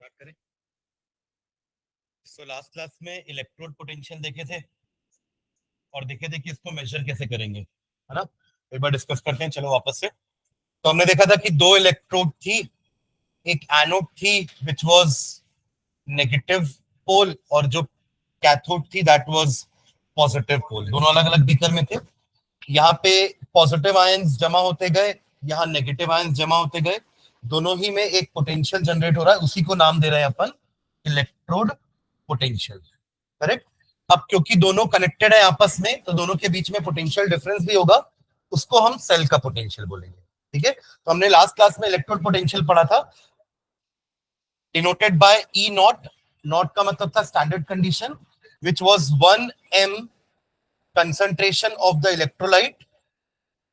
Start करें। So last class में electrode potential देखे थे और देखे थे कि इसको मेजर कैसे करेंगे, है ना। एक बार डिस्कस करते हैं, चलो वापस से। तो हमने देखा था कि दो इलेक्ट्रोड थी, एक एनोड थी विच वाज नेगेटिव पोल और जो कैथोड थी दैट वाज पॉजिटिव पोल। दोनों अलग अलग बीकर में थे। यहाँ पे पॉजिटिव आयंस जमा होते गए, यहाँ नेगेटिव आयंस जमा होते गए, दोनों ही में एक पोटेंशियल जनरेट हो रहा है, उसी को नाम दे रहे हैं अपन इलेक्ट्रोड पोटेंशियल। करेक्ट। अब क्योंकि दोनों कनेक्टेड है आपस में तो दोनों के बीच में पोटेंशियल डिफरेंस भी होगा, उसको हम सेल का पोटेंशियल बोलेंगे। ठीक है, तो हमने लास्ट क्लास में इलेक्ट्रोड पोटेंशियल पढ़ा था, denoted by E not. Not का मतलब था standard condition which was 1 m concentration of the electrolyte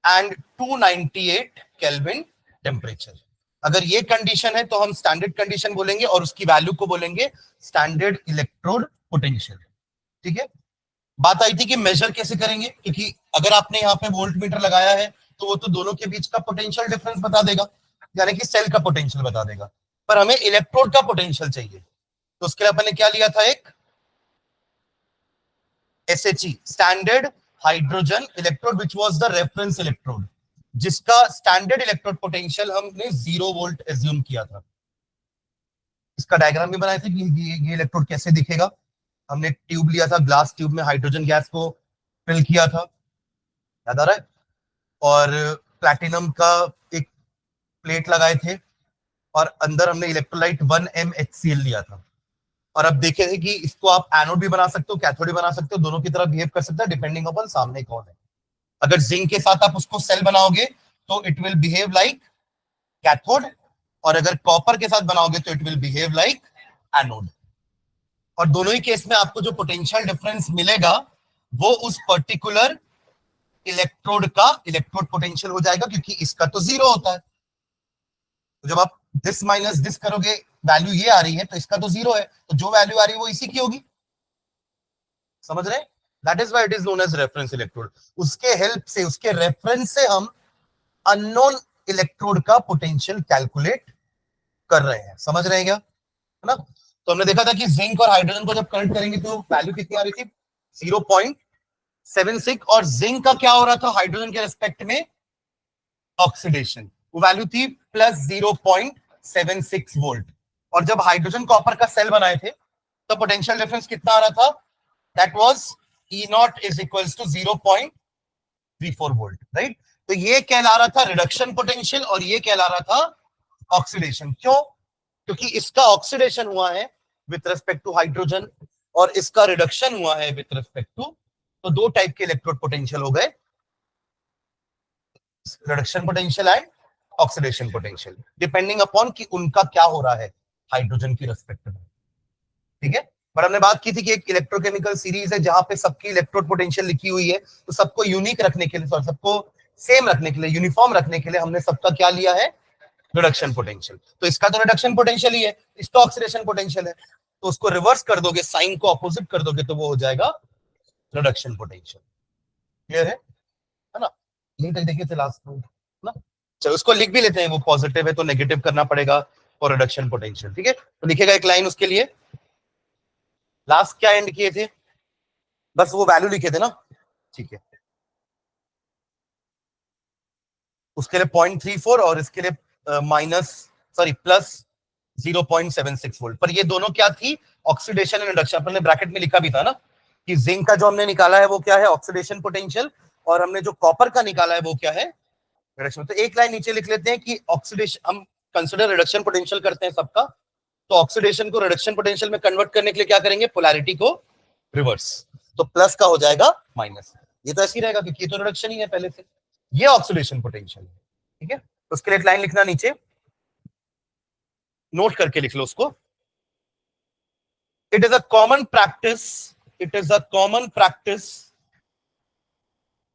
and 298 kelvin temperature. अगर ये कंडीशन है तो हम स्टैंडर्ड कंडीशन बोलेंगे और उसकी वैल्यू को बोलेंगे स्टैंडर्ड इलेक्ट्रोड पोटेंशियल। ठीक है, बात आई थी कि मेजर कैसे करेंगे, क्योंकि अगर आपने यहाँ पे वोल्ट मीटर लगाया है तो वो तो दोनों के बीच का पोटेंशियल डिफरेंस बता देगा, यानी कि सेल का पोटेंशियल बता देगा। पर हमें इलेक्ट्रोड का पोटेंशियल चाहिए, तो उसके लिए अपन ने क्या लिया था, एक SHE standard hydrogen electrode which was the reference electrode, जिसका स्टैंडर्ड इलेक्ट्रोड पोटेंशियल हमने 0 वोल्ट एज्यूम किया था। इसका डायग्राम भी बनाए थे कि ये इलेक्ट्रोड कैसे दिखेगा। हमने ट्यूब लिया था, ग्लास ट्यूब में हाइड्रोजन गैस को फिल किया था, याद आ रहा है, और प्लैटिनम का एक प्लेट लगाए थे और अंदर हमने इलेक्ट्रोलाइट 1 m HCl लिया था। और अब देखे थे कि इसको आप एनोड भी बना सकते हो, कैथोड भी बना सकते हो, दोनों की तरह बिहेव कर सकते हैं डिपेंडिंग अपॉन सामने कौन है। अगर जिंक के साथ आप उसको सेल बनाओगे तो it will behave like cathode, और अगर कॉपर के साथ बनाओगे तो it will behave like anode. और दोनों ही केस में आपको जो पोटेंशियल डिफरेंस मिलेगा वो उस पर्टिकुलर इलेक्ट्रोड का इलेक्ट्रोड पोटेंशियल हो जाएगा, क्योंकि इसका तो 0 होता है। तो जब आप दिस माइनस दिस करोगे, वैल्यू ये आ रही है तो इसका तो 0 है, तो जो वैल्यू आ रही है वो इसी की होगी। समझ रहे? That is why it is known as reference electrode. उसके हेल्प से, उसके रेफरेंस से हम अननोन इलेक्ट्रोड का पोटेंशियल कैलकुलेट कर रहे हैं। समझ रहे हैं क्या, है ना। तो हमने देखा था कि जिंक और हाइड्रोजन को जब कनेक्ट करेंगे तो वैल्यू कितनी आ रही थी, 0.76, और जिंक का क्या हो रहा था हाइड्रोजन के रेस्पेक्ट में, ऑक्सीडेशन, वो वैल्यू थी +0.76 वोल्ट। और जब हाइड्रोजन कॉपर का सेल बनाए थे तो पोटेंशियल डिफरेंस कितना आ रहा था, that was E naught is equals to 0.34 volt, right. तो ये कहला रहा था रिडक्शन पोटेंशियल और ये कहला रहा था ऑक्सीडेशन। क्यों? क्योंकि इसका ऑक्सीडेशन हुआ है विथ रेस्पेक्ट टू हाइड्रोजन और इसका रिडक्शन हुआ है विथ रेस्पेक्ट टू, तो दो टाइप के इलेक्ट्रोड पोटेंशियल हो गए, reduction potential and oxidation potential, depending upon कि उनका क्या हो रहा है हाइड्रोजन की रेस्पेक्ट में। ठीक है, पर हमने बात की थी कि एक इलेक्ट्रोकेमिकल सीरीज है जहां पे सबकी इलेक्ट्रोड पोटेंशियल लिखी हुई है, तो सबको यूनिक रखने के लिए, सबको सेम रखने के लिए, यूनिफॉर्म रखने के लिए हमने सबका क्या लिया है, रिडक्शन पोटेंशियल। तो इसका तो रिडक्शन पोटेंशियल ही है, इसका ऑक्सीडेशन पोटेंशियल है, तो उसको रिवर्स कर दोगे, साइन को ऑपोजिट कर दोगे तो वो हो जाएगा रिडक्शन पोटेंशियल। क्लियर है ना। यही तक देखे थे लास्ट में ना। चलो उसको लिख भी लेते हैं, वो पॉजिटिव है तो नेगेटिव करना पड़ेगा और रिडक्शन पोटेंशियल। ठीक है, तो लिखेगा एक लाइन उसके लिए। लास्ट क्या एंड किए थे, बस वो वैल्यू लिखे थे ना। ठीक है, उसके लिए 0.34 और इसके लिए माइनस सॉरी प्लस 0.76 वोल्ट। पर ये दोनों क्या थी, ऑक्सीडेशन एंड रिडक्शन। अपन ने ब्रैकेट में लिखा भी था ना कि जिंक का जो हमने निकाला है वो क्या है, ऑक्सीडेशन पोटेंशियल, और हमने जो कॉपर का निकाला है वो क्या है, रिडक्शन। तो एक लाइन नीचे लिख लेते हैं कि ऑक्सीडेशन हम कंसीडर रिडक्शन पोटेंशियल करते हैं सबका, तो ऑक्सीडेशन को रिडक्शन पोटेंशियल में कन्वर्ट करने के लिए क्या करेंगे, पोलैरिटी को रिवर्स, तो प्लस का हो जाएगा माइनस। ये तो ऐसे ही रहेगा क्योंकि ये तो रिडक्शन ही है पहले से, ये ऑक्सीडेशन पोटेंशियल है। ठीक है, तो उसके लिए एक लाइन लिखना नीचे, नोट करके लिख लो उसको। It is a common practice, it is a common practice,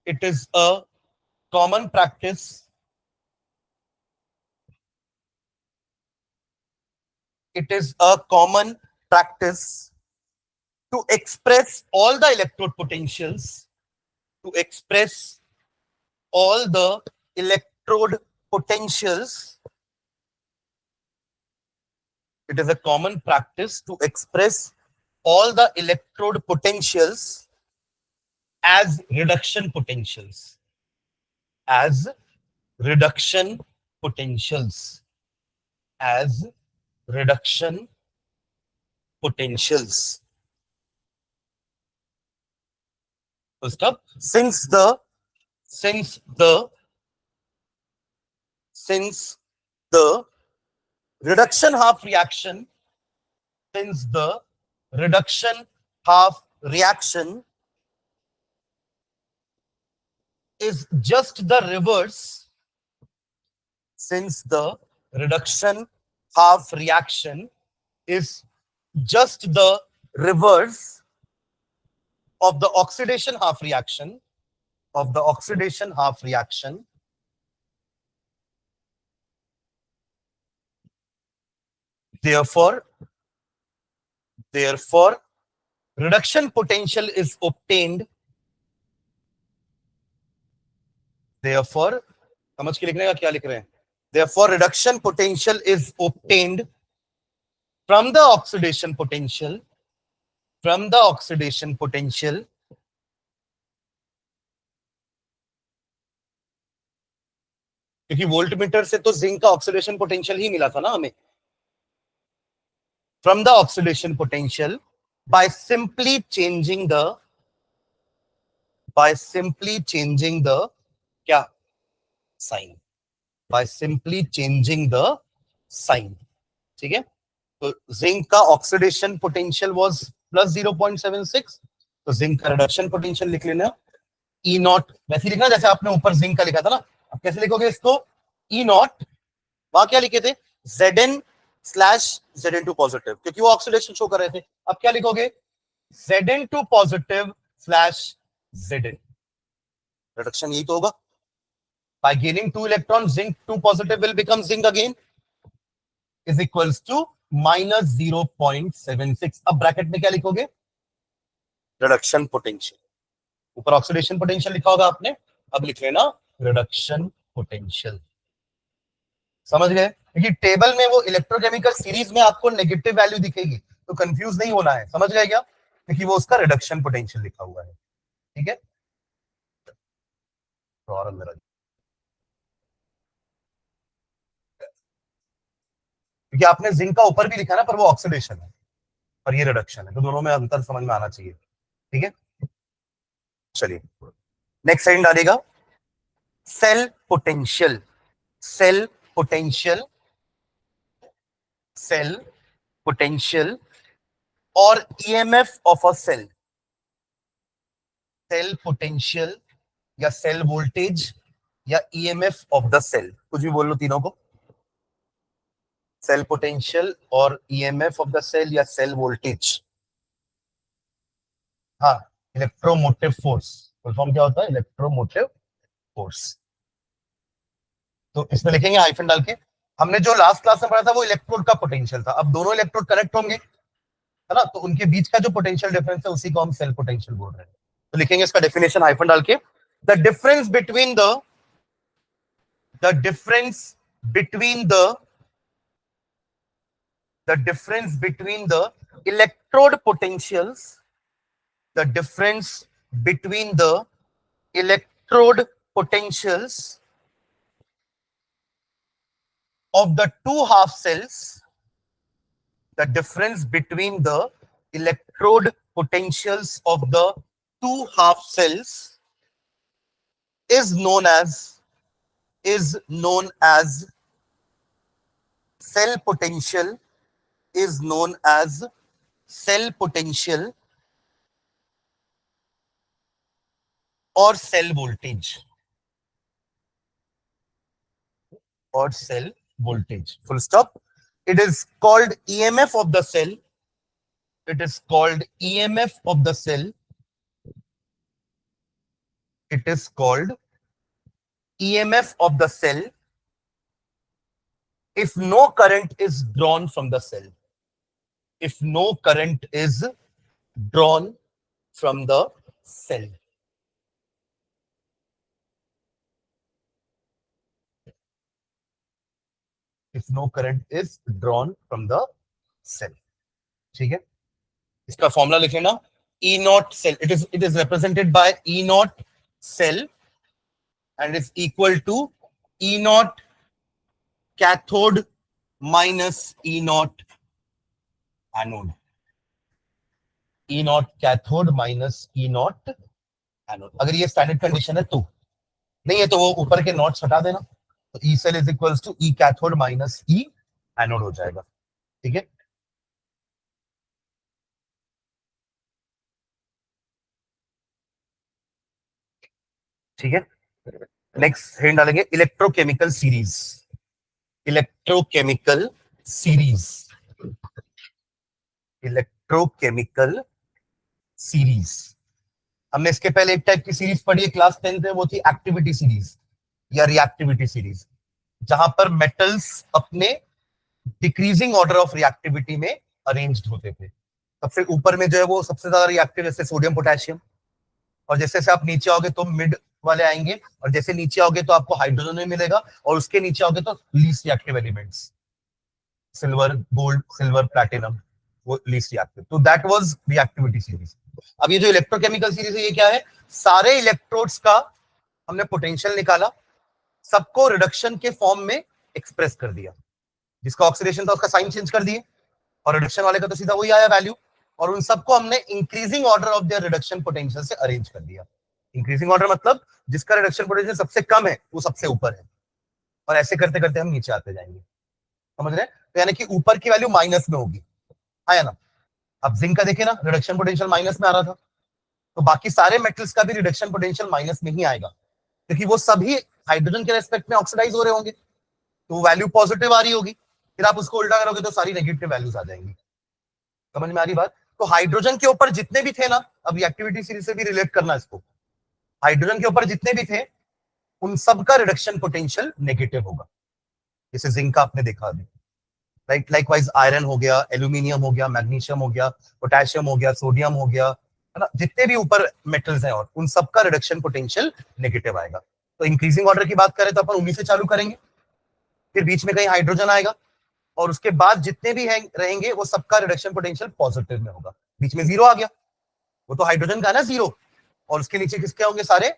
it is a common practice it is a common practice to express all the electrode potentials, to express all the electrode potentials, it is a common practice to express all the electrode potentials as reduction potentials. As reduction potentials. As reduction potentials. First up, since the reduction half reaction, since the reduction half reaction is just the reverse, since the reduction half reaction is just the reverse of the oxidation half reaction, therefore reduction potential is obtained, therefore समझ के लिखने का क्या लिख रहे हैं, therefore reduction potential is obtained from the oxidation potential, क्योंकि voltmeter से तो जिंक का ऑक्सीडेशन पोटेंशियल ही मिला था ना हमें, from the oxidation potential by simply changing the क्या sign, by simply changing the sign. ठीक है, तो जिंक का ऑक्सीडेशन पोटेंशियल वाज प्लस 0.76, तो जिंक का रिडक्शन पोटेंशियल लिख लेना ई नॉट, वैसे लिखना जैसे आपने ऊपर जिंक का लिखा था ना. अब कैसे लिखोगे इसको, ई नॉट, वहां क्या लिखे थे Zn/Zn2 पॉजिटिव, क्योंकि वो ऑक्सीडेशन शो कर रहे थे. अब क्या लिखोगे Zn2 positive slash Zn, reduction यही तो होगा. By gaining 2 electrons, zinc 2 positive will become zinc again, is equals to minus 0.76. अब ब्रैकेट में क्या लिखोगे, रिडक्शन पोटेंशियल. ऊपर ऑक्सीडेशन पोटेंशियल लिखा होगा आपने, अब लिख लेना रिडक्शन पोटेंशियल. समझ गए, क्योंकि टेबल में वो इलेक्ट्रोकेमिकल सीरीज में आपको नेगेटिव वैल्यू दिखेगी, तो कंफ्यूज नहीं होना है. समझ गए क्या, क्योंकि वो उसका रिडक्शन पोटेंशियल लिखा हुआ है. ठीक है, तो और अंदर क्योंकि आपने जिंक का ऊपर भी लिखा ना, पर वो ऑक्सीडेशन है और ये रिडक्शन है, तो दोनों में अंतर समझ में आना चाहिए. ठीक है, चलिए नेक्स्ट साइड डालेगा cell potential. Cell potential, cell potential और EMF of a cell. Cell potential या सेल वोल्टेज या ईएमएफ ऑफ द सेल, कुछ भी बोल लो तीनों को. सेल पोटेंशियल और ईएमएफ ऑफ द सेल या सेल वोल्टेज. हाँ, इलेक्ट्रोमोटिव फोर्स, फुल फॉर्म क्या होता है, इलेक्ट्रोमोटिव फोर्स. तो इसमें लिखेंगे हाइफन डाल के. हमने जो लास्ट क्लास में पढ़ा था वो इलेक्ट्रोड का पोटेंशियल था. अब दोनों इलेक्ट्रोड कनेक्ट होंगे, है ना, तो उनके बीच का जो पोटेंशियल डिफरेंस है उसी को हम सेल पोटेंशियल बोल रहे हैं. तो लिखेंगे इसका डेफिनेशन हाइफन डाल के, the difference between the electrode potentials, the difference between the electrode potentials of the two half cells, the difference between the electrode potentials of the two half cells is known as cell potential, is known as cell potential or cell voltage, or cell voltage, full stop. It is called EMF of the cell. It is called EMF of the cell. It is called EMF of the cell if no current is drawn from the cell. If no current is drawn from the cell. If no current is drawn from the cell. ठीक है, इसका फॉर्मूला लिख लेना, E naught cell, it is represented by E naught cell and is equal to E naught cathode minus E naught anode. E naught cathode minus E naught anode. अगर ये standard condition है तो, नहीं है तो वो ऊपर के नॉट्स हटा देना, तो E cell is equals to E cathode minus E anode हो जाएगा। ठीक है, ठीक है। नेक्स्ट हेडिंग डालेंगे electrochemical series. Electrochemical series, electrochemical series. हमने इसके पहले एक टाइप की सीरीज पढ़ी है क्लास 10th में, वो थी एक्टिविटी सीरीज या रिएक्टिविटी सीरीज, जहां पर मेटल्स अपने डिक्रीजिंग ऑर्डर ऑफ रिएक्टिविटी में अरेंज्ड होते थे। सबसे ऊपर में जो है वो सबसे ज्यादा रिएक्टिव, जैसे सोडियम पोटेशियम, और जैसे जैसे आप नीचे आओगे तो मिड वाले आएंगे, और जैसे नीचे आओगे तो आपको हाइड्रोजन में मिलेगा, और उसके नीचे आओगे तो least reactive elements, silver, gold, silver, platinum, वो लीस्ट रिएक्टिव। तो दैट वाज रिएक्टिविटी सीरीज। अब ये जो इलेक्ट्रोकेमिकल सीरीज है, ये क्या है? सारे इलेक्ट्रोड्स का हमने पोटेंशियल निकाला, सबको रिडक्शन के फॉर्म में एक्सप्रेस कर दिया, जिसका ऑक्सीडेशन था उसका साइन चेंज कर दिए, और रिडक्शन वाले का तो सीधा वही आया वैल्यू, और उन सबको हमने increasing order of there reduction potential से अरेंज कर दिया। इंक्रीजिंग ऑर्डर मतलब जिसका रिडक्शन पोटेंशियल सबसे कम है वो सबसे ऊपर है, और ऐसे करते करते हम नीचे आते जाएंगे। समझ रहे हैं? तो यानी कि ऊपर की वैल्यू माइनस में होगी, है ना? अब जिंक का देखिए ना, रिडक्शन पोटेंशियल माइनस में आ रहा था, तो बाकी सारे मेटल्स का भी रिडक्शन पोटेंशियल माइनस में ही आएगा, क्योंकि वो सभी हाइड्रोजन के रेस्पेक्ट में ऑक्सीडाइज हो रहे होंगे, तो वैल्यू पॉजिटिव आ रही होगी। फिर आप उसको उल्टा करोगे तो सारी नेगेटिव वैल्यूज आ जाएंगी। समझ में आ रही बात? तो हाइड्रोजन के ऊपर जितने भी थे ना, अब रिएक्टिविटी सीरीज से भी रिलेट करना इसको, हाइड्रोजन के ऊपर जितने भी थे उन सब का रिडक्शन पोटेंशियल नेगेटिव होगा, जैसे जिंक का आपने देखा अभी, राइट? लाइकवाइज आयरन हो गया, एल्यूमिनियम हो गया, मैग्नीशियम हो गया, पोटेशियम हो गया, सोडियम हो गया, है ना? जितने भी ऊपर मेटल्स हैं और उन सब का रिडक्शन पोटेंशियल नेगेटिव आएगा। तो इंक्रीजिंग ऑर्डर की बात करें तो अपन उन्हीं से चालू करेंगे, फिर बीच में कहीं हाइड्रोजन आएगा, और उसके बाद जितने भी रहेंगे वो सबका रिडक्शन पोटेंशियल पॉजिटिव में होगा। बीच में जीरो आ गया, वो तो हाइड्रोजन का है ना जीरो, और उसके नीचे किसके होंगे? सारे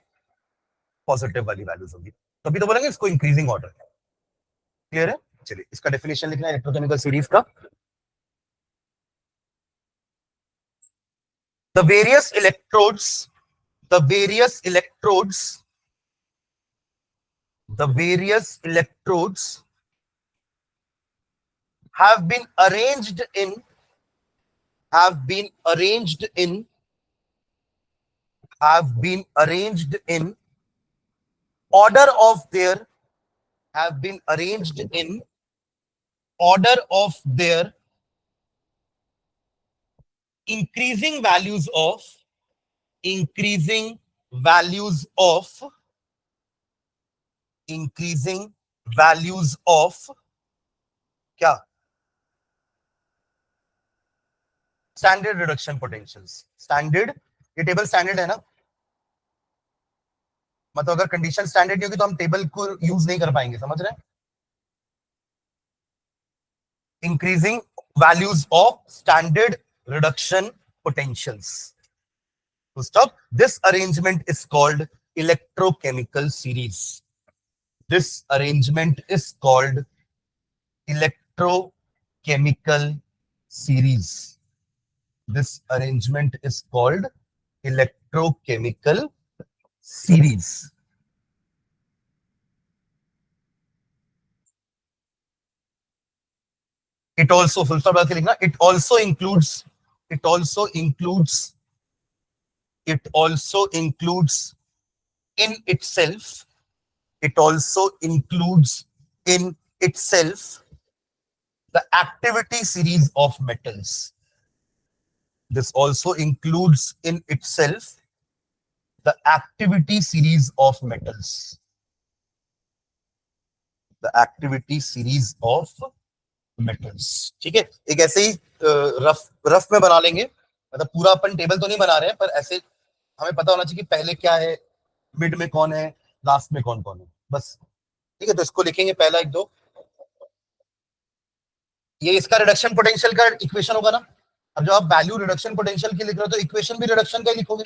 पॉजिटिव वाली वैल्यूज होंगी, तभी तो बोलेंगे इसको इंक्रीजिंग ऑर्डर। क्लियर है? चलिए इसका डेफिनेशन लिखना है इलेक्ट्रोकेमिकल सीरीज का। The various electrodes, the various electrodes, the various electrodes have been arranged in, have been arranged in, have been arranged in order of their, have been arranged in order of their increasing values of, increasing values of, increasing values of क्या? Standard reduction potentials. Standard, ये table standard है ना, मतलब अगर condition standard नहीं होगी तो हम टेबल को यूज नहीं कर पाएंगे। समझ रहे हैं? Increasing values of standard reduction potentials. To stop, this arrangement is called electrochemical series. This arrangement is called electrochemical series. This arrangement is called electrochemical series. It also, full stop लिखना, it also includes, it also includes, it also includes in itself, it also includes in itself the activity series of metals. This also includes in itself the activity series of metals. The activity series of metals. ठीक है? एक ऐसे ही rough में बना लेंगे, मतलब पूरा अपन table तो नहीं बना रहे हैं, पर ऐसे हमें पता होना चाहिए कि पहले क्या है, मिड में कौन है, लास्ट में कौन कौन है, बस। ठीक है, तो इसको लिखेंगे पहला एक दो, ये इसका रिडक्शन पोटेंशियल का इक्वेशन होगा ना। अब जब आप वैल्यू रिडक्शन पोटेंशियल की लिख रहे हो तो इक्वेशन भी रिडक्शन का ही लिखोगे।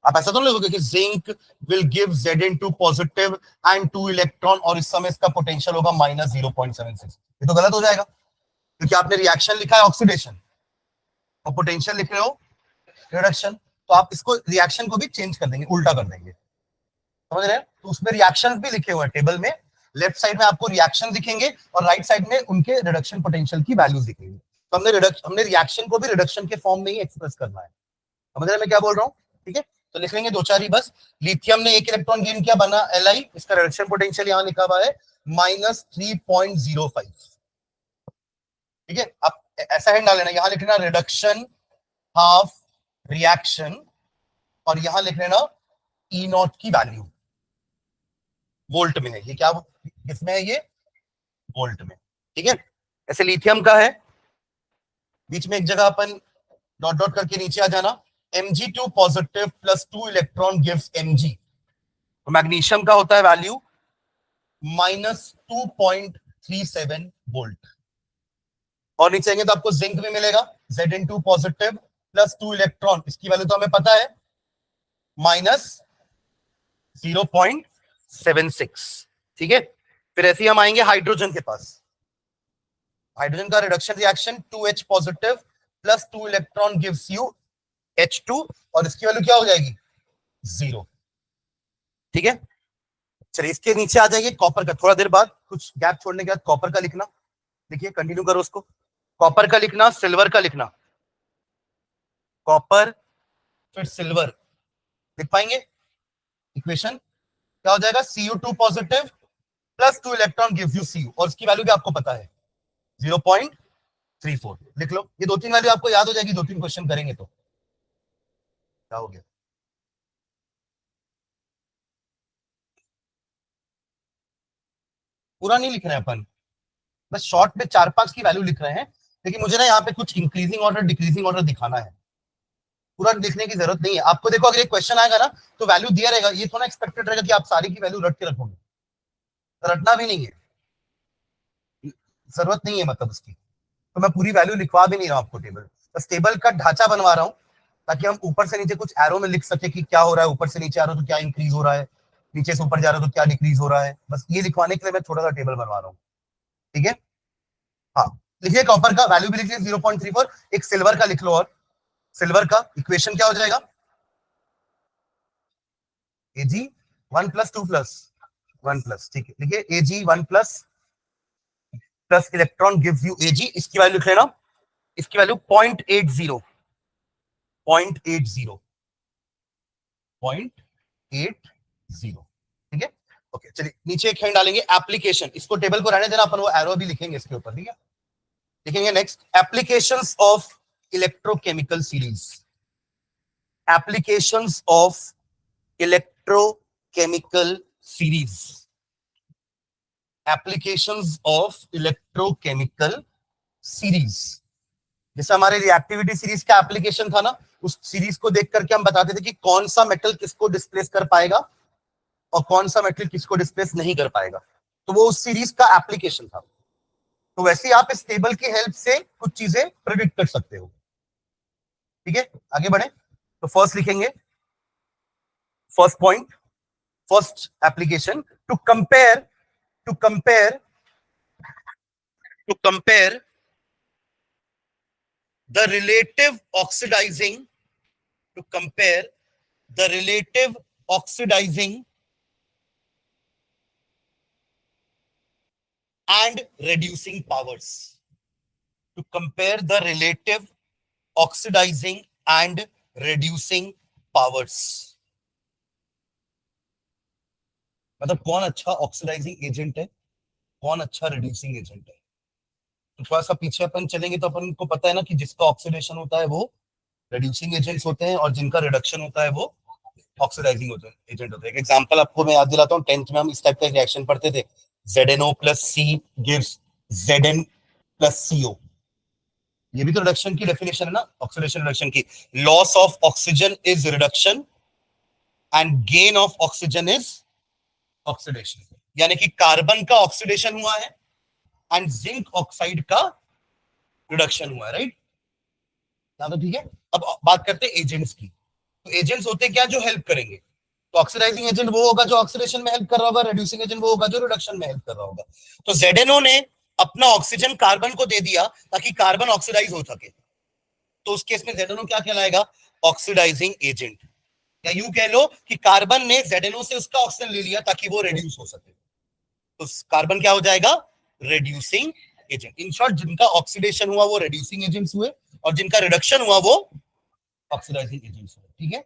आप ऐसा तो नहीं लिखोगे कि zinc will give Zn2 positive and 2 electron और इस समय इसका पोटेंशियल होगा -0.76। ये तो गलत हो जाएगा क्योंकि आपने रिएक्शन लिखा है ऑक्सीडेशन और पोटेंशियल लिख रहे हो रिडक्शन। तो आप इसको रिएक्शन को भी चेंज कर देंगे, उल्टा कर देंगे, समझ रहे हैं। तो उसमें रिएक्शन भी लिखे हुए हैं टेबल में। लेफ्ट साइड में आपको रिएक्शन दिखेंगे और राइट साइड में उनके रिडक्शन पोटेंशियल की वैल्यूज दिखेंगी। तो हमने रिएक्शन को भी रिडक्शन के फॉर्म में ही एक्सप्रेस करना है। समझ रहे हैं मैं क्या बोल रहा हूँ? ठीक है, तो लिख लेंगे दो चार ही बस। लिथियम ने 1 इलेक्ट्रॉन गेन किया, बना Li, इसका रिडक्शन पोटेंशियल यहां लिखा हुआ है -3.05। ठीक है, अब ऐसा है डाल लेना, यहां लिख लेना रिडक्शन हाफ रिएक्शन और यहां लिख लेना E0 की वैल्यू वोल्ट में है। ये क्या किसमें है? ये वोल्ट में। ठीक है, ऐसे लिथियम का है, बीच में एक जगह अपन डॉट डॉट करके नीचे आ जाना। Mg2 positive plus 2 electron gives Mg। तो मैग्नीशियम का होता है वैल्यू -2.37 वोल्ट। और नीचे आएंगे तो आपको जिंक भी मिलेगा, Zn2 पॉजिटिव प्लस 2 इलेक्ट्रॉन, इसकी वैल्यू तो हमें पता है -0.76। ठीक है, फिर ऐसे ही हम आएंगे हाइड्रोजन के पास। हाइड्रोजन का reduction reaction 2H positive plus 2 electron gives you H2 और इसकी वैल्यू क्या हो जाएगी? 0। ठीक है, चलिए इसके नीचे आ जाइए कॉपर का। थोड़ा देर बाद कुछ गैप छोड़ने के बाद कॉपर का लिखना, देखिए कंटिन्यू करो उसको। कॉपर का लिखना, सिल्वर का लिखना, कॉपर फिर सिल्वर लिख पाएंगे? इक्वेशन क्या हो जाएगा? Cu2 positive plus 2 electron gives you Cu और इसकी वैल्यू भी आपको पता है 0.34। लिख लो, ये 2-3 वैल्यू आपको याद हो जाएगी, 2-3 क्वेश्चन करेंगे तो। क्या हो गया? पूरा नहीं लिख रहे हैं अपन, बस शॉर्ट में 4-5 की वैल्यू लिख रहे हैं, लेकिन मुझे ना यहाँ पे कुछ इंक्रीजिंग ऑर्डर डिक्रीजिंग ऑर्डर दिखाना है। पूरा लिखने की जरूरत नहीं है आपको। देखो अगर एक क्वेश्चन आएगा ना तो वैल्यू दिया रहेगा, ये थोड़ा एक्सपेक्टेड रहेगा कि आप सारी की वैल्यू रट के रखोगे, रटना भी नहीं है, जरूरत नहीं है मतलब उसकी। तो मैं पूरी वैल्यू लिखवा भी नहीं रहा हूं आपको टेबल, बस टेबल का ढांचा बनवा रहा हूं ताकि हम ऊपर से नीचे कुछ एरो में लिख सके कि क्या हो रहा है। ऊपर से नीचे आ रहा हो तो क्या इंक्रीज हो रहा है, नीचे से ऊपर जा रहा हो तो क्या डिक्रीज हो रहा है। बस ये लिखवाने के लिए मैं थोड़ा सा टेबल बनवा रहा हूँ। ठीक है, हाँ लिखिए। कॉपर का वैल्यू भी लिखिए 0.34। एक सिल्वर का लिख लो, और सिल्वर का इक्वेशन क्या हो जाएगा? Ag 1 + 2 + 1 +। ठीक है, लिखिए Ag 1 plus electron gives you Ag। इसकी वैल्यू लिख लेना, इसकी वैल्यू 0.80 0.80 0.80। ठीक है, ओके चलिए नीचे एक हैंड डालेंगे एप्लीकेशन। इसको टेबल को रहने देना, अपन वो एरो भी लिखेंगे इसके ऊपर। ठीक है, लिखेंगे next applications of electrochemical series. Applications of electrochemical series, applications of electrochemical series. जैसे हमारे रिएक्टिविटी सीरीज का एप्लीकेशन था ना, उस सीरीज को देख करके हम बताते थे कि कौन सा मेटल किसको डिस्प्लेस कर पाएगा और कौन सा मेटल किसको डिस्प्लेस नहीं कर पाएगा, तो वो उस सीरीज का एप्लीकेशन था। तो वैसे ही आप इस टेबल की हेल्प से कुछ चीजें प्रेडिक्ट कर सकते हो। ठीक है, आगे बढ़े तो फर्स्ट लिखेंगे, first point, first application, to compare to compare to compare the relative oxidizing to compare the relative oxidizing and reducing powers, to compare the relative oxidizing and reducing powers। मतलब कौन अच्छा ऑक्सीडाइजिंग एजेंट है, कौन अच्छा reducing agent है। तो थोड़ा सा पीछे अपन चलेंगे तो अपन को पता है ना कि जिसका ऑक्सीडेशन होता है वो रिड्यूसिंग एजेंट्स होते हैं और जिनका रिडक्शन होता है वो ऑक्सीडाइजिंग एजेंट होता है। एक एग्जांपल आपको मैं याद दिलाता हूँ, 10th में हम इस टाइप का रिएक्शन पढ़ते थे, ZnO + C gives Zn + CO। ये भी तो रिडक्शन की डेफिनेशन है ना, ऑक्सीडेशन रिडक्शन की। Loss of oxygen is reduction and gain of oxygen is oxidation. यानी कि कार्बन का ऑक्सीडेशन हुआ है एंड जिंक ऑक्साइड का रिडक्शन हुआ है, राइट? तो ठीक है। अब बात करते हैं एजेंट्स की। तो एजेंट्स होते क्या जो हेल्प करेंगे? तो ऑक्सीडाइजिंग एजेंट वो होगा जो ऑक्सीडेशन में हेल्प कर रहा होगा, रिड्यूसिंग एजेंट वो होगा जो रिडक्शन में हेल्प कर रहा होगा। तो ZNO ने अपना ऑक्सीजन कार्बन को दे दिया ताकि कार्बन ऑक्सीडाइज हो सके, तो उस केस में ZNO क्या कहलाएगा? Oxidizing agent. या यूं कह लो कि कार्बन ने ZNO से उसका ऑक्सीजन ले लिया ताकि वो रिड्यूस हो सके, तो कार्बन क्या हो जाएगा? Reducing agent. इन शॉर्ट, जिनका ऑक्सीडेशन हुआ वो रिड्यूसिंग एजेंट्स हुए, और जिनका रिडक्शन हुआ वो ऑक्सीडाइजिंग एजेंट्स हुए। ठीक है,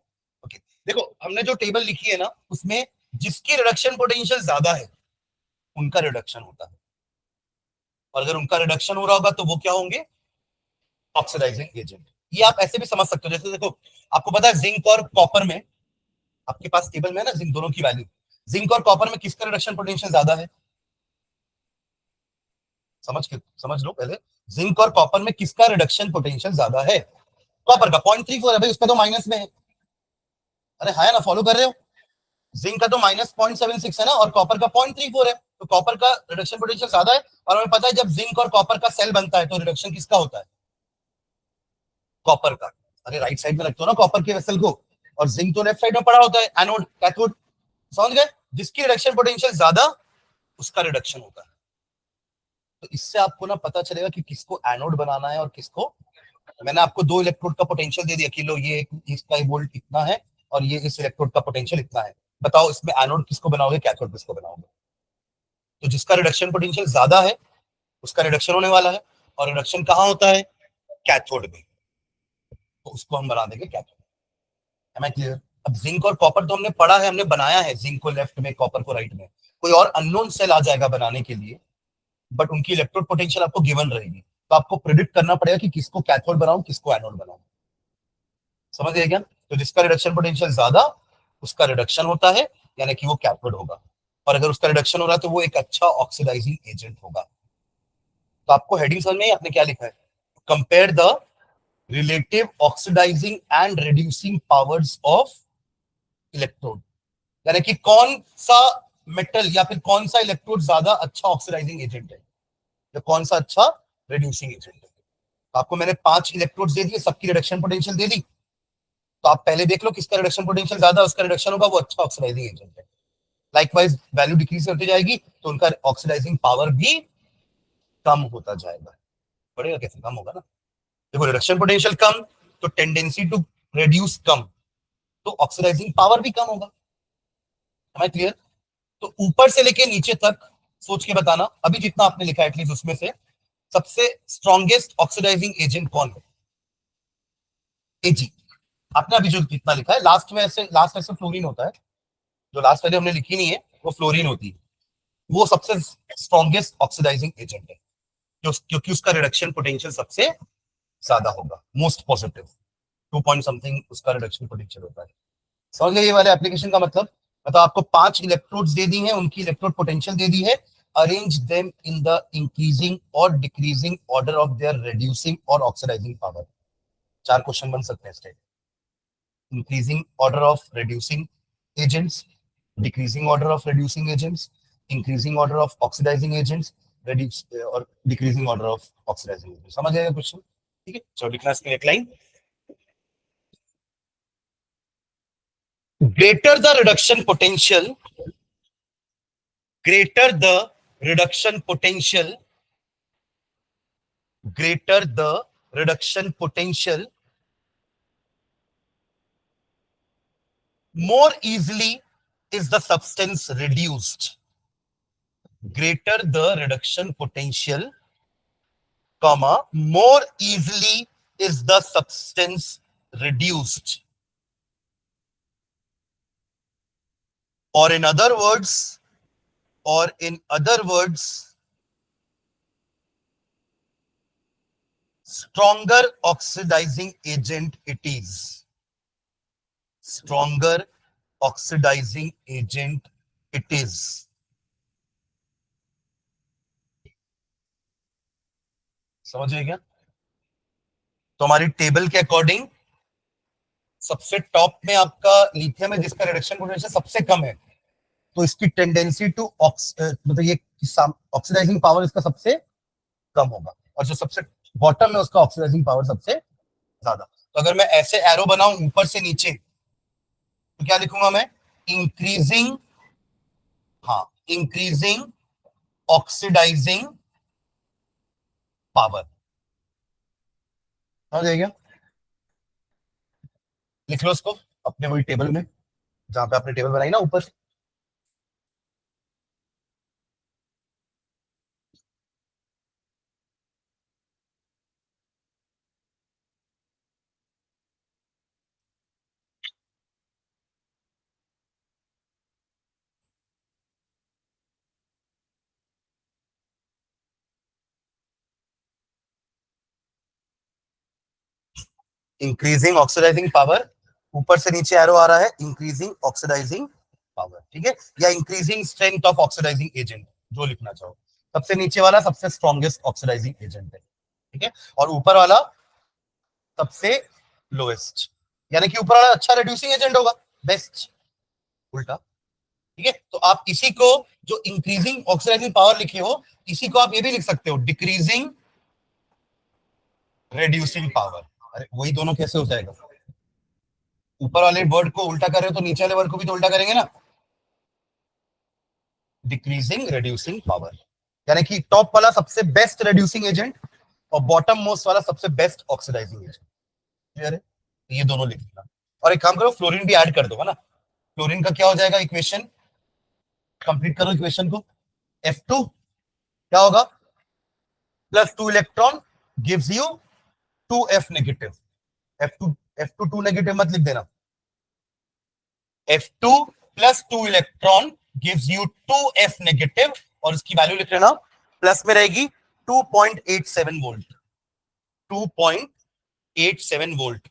ओके। देखो, हमने जो टेबल लिखी है ना, उसमें जिसकी रिडक्शन पोटेंशियल ज्यादा है उनका रिडक्शन होता है, और अगर उनका रिडक्शन हो रहा होगा तो वो क्या होंगे? Oxidizing agent. ये आप ऐसे भी समझ सकते हो, जैसे देखो, आपको पता है जिंक और कॉपर में, आपके पास टेबल में है ना जिंक दोनों की वैल्यू, जिंक और कॉपर में किसका रिडक्शन पोटेंशियल ज्यादा है? समझ लो पहले, जिंक और कॉपर में किसका रिडक्शन पोटेंशियल ज्यादा है? कॉपर का 0.34 है भाई, उसका तो माइनस में है। अरे हाँ ना, फॉलो कर रहे हो? जिंक का तो -0.76 है ना, और कॉपर का 0.34 है, तो कॉपर का रिडक्शन पोटेंशियल ज्यादा है। और हमें पता है जब जिंक और कॉपर का सेल बनता है तो रिडक्शन किसका होता है? कॉपर का। अरे राइट साइड में रखते हो ना कॉपर के वेसल को, और जिंक तो लेफ्ट साइड में पड़ा होता है, एनोड कैथोड। समझ गए? जिसकी रिडक्शन पोटेंशियल ज्यादा उसका रिडक्शन होता है। तो इससे आपको ना पता चलेगा कि किसको एनोड बनाना है और किसको। मैंने आपको दो इलेक्ट्रोड का पोटेंशियल दे दिया कि लो ये इसका वोल्ट इतना है और ये इस इलेक्ट्रोड का पोटेंशियल इतना है। बताओ इसमें एनोड किसको बनाओगे, कैथोड किसको बनाओगे? तो जिसका रिडक्शन पोटेंशियल ज्यादा है उसका रिडक्शन होने वाला है, और रिडक्शन कहाँ होता है? कैथोड में। तो उसको हम बना देंगे कैथोड। है मैं क्लियर? अब जिंक और कॉपर तो हमने पढ़ा है, हमने बनाया है, जिंक को लेफ्ट में कॉपर को राइट में। कोई और अननोन सेल आ जाएगा बनाने के लिए, बट उनकी इलेक्ट्रोड पोटेंशियल आपको गिवन रहेगी, तो आपको प्रिडिक्ट करना पड़ेगा कि किसको कैथोड बनाऊं किसको एनोड बनाऊं। समझ गए क्या? तो जिसका रिडक्शन पोटेंशियल ज्यादा उसका रिडक्शन होता है, यानी कि वो कैथोड होगा, और अगर उसका रिडक्शन हो रहा है तो वो एक अच्छा ऑक्सीडाइजिंग एजेंट होगा। तो आपको हेडिंग समझ में आपने क्या लिखा है? Compare the relative oxidizing and reducing powers of electrode, यानी कि कौन सा मेटल या फिर कौन सा इलेक्ट्रोड ज्यादा अच्छा ऑक्सीडाइजिंग एजेंट है या कौन सा अच्छा रिड्यूसिंग एजेंट है। तो आपको मैंने 5 इलेक्ट्रोड दे दिए, सबकी रिडक्शन पोटेंशियल दे दी, तो आप पहले देख लो किसका रिडक्शन पोटेंशियल ज्यादा, उसका रिडक्शन होगा, वो अच्छा ऑक्सीडाइजिंग एजेंट है। लाइकवाइज वैल्यू डिक्रीज होती जाएगी तो उनका ऑक्सीडाइजिंग पावर भी कम होता जाएगा। पड़ेगा कैसे? कम होगा ना। देखो, रिडक्शन पोटेंशियल कम तो टेंडेंसी टू रिड्यूस कम, तो ऑक्सीडाइजिंग पावर भी कम होगा। है क्लियर? तो ऊपर से लेके नीचे तक सोच के बताना, अभी जितना आपने लिखा है एटलीस्ट उसमें से सबसे स्ट्रॉन्गेस्ट ऑक्सीडाइजिंग एजेंट कौन है? एजी। आपने अभी जो जितना लिखा है, लास्ट में से फ्लोरीन होता है, जो लास्ट वाली हमने लिखी नहीं है वो फ्लोरीन होती है, वो सबसे स्ट्रॉन्गेस्ट ऑक्सीडाइजिंग एजेंट है, क्योंकि उसका रिडक्शन पोटेंशियल सबसे ज्यादा होगा, मोस्ट पॉजिटिव 2 पॉइंट समथिंग उसका रिडक्शन पोटेंशियल होता है। समझ गए ये वाले एप्लीकेशन का मतलब आपको 5 इलेक्ट्रोड्स दे दी हैं, उनकी इलेक्ट्रोड पोटेंशियल दे दी है, arrange them in the increasing और decreasing order of their reducing और ऑक्सीडाइजिंग पावर। 4 क्वेश्चन बन सकते हैं state. Increasing order of reducing agents, decreasing order of reducing agents, increasing order of oxidising agents, reduce और decreasing order of oxidising agents. समझ आएगा question? ठीक है, चलो लिखना इसकी एक line. greater the reduction potential greater the reduction potential greater the reduction potential, more easily is the substance reduced. Greater the reduction potential, comma, more easily is the substance reduced. Or in other words, stronger oxidizing agent it is. Stronger oxidizing agent it is. समझिए क्या? तो हमारी table के according सबसे top में आपका lithium है जिसका रिडक्शन पोटेंशियल सबसे कम है, तो इसकी टेंडेंसी टू मतलब ये ऑक्सीडाइजिंग पावर इसका सबसे कम होगा, और जो सबसे बॉटम में उसका ऑक्सीडाइजिंग पावर सबसे ज्यादा। तो अगर मैं ऐसे एरो बनाऊं ऊपर से नीचे तो क्या लिखूंगा मैं? इंक्रीजिंग, हाँ, इंक्रीजिंग ऑक्सीडाइजिंग पावर। समझ गया? लिख लो उसको अपने वही टेबल में जहां पे आपने टेबल बनाई ना ऊपर। इंक्रीजिंग ऑक्सीडाइजिंग पावर, ऊपर से नीचे एरो आ रहा है, इंक्रीजिंग ऑक्सीडाइजिंग पावर, ठीक है, या increasing strength of oxidizing agent, जो लिखना चाहो। सबसे नीचे वाला सबसे स्ट्रॉन्गेस्ट ऑक्सीडाइजिंग एजेंट है, ठीक है, और ऊपर वाला सबसे लोएस्ट, यानी कि ऊपर वाला अच्छा रिड्यूसिंग एजेंट होगा, बेस्ट, उल्टा, ठीक है। तो आप इसी को जो इंक्रीजिंग ऑक्सीडाइजिंग पावर लिखे हो, इसी को आप ये भी लिख सकते हो डिक्रीजिंग रिड्यूसिंग पावर। अरे वही दोनों कैसे हो जाएगा? ऊपर वाले वर्ड को उल्टा कर रहे हो तो नीचे वाले वर्ड को भी तो उल्टा करेंगे ना। डिक्रीजिंग रिड्यूसिंग पावर, यानी कि टॉप वाला सबसे बेस्ट रिड्यूसिंग एजेंट और बॉटम मोस्ट वाला सबसे बेस्ट ऑक्सीडाइजिंग एजेंट। क्लियर है? तो ये दोनों लिख लेना। और एक काम करो, फ्लोरीन भी ऐड कर दो, है ना। फ्लोरीन का क्या हो जाएगा इक्वेशन? कंप्लीट करो इक्वेशन को। F2 क्या होगा? +2 electron gives you 2F negative. F2, F2 2 negative मत लिख देना। F2 +2 electron gives you 2F negative, और इसकी वैल्यू लिख लेना, प्लस में रहेगी 2.87 वोल्ट। 2.87 वोल्ट।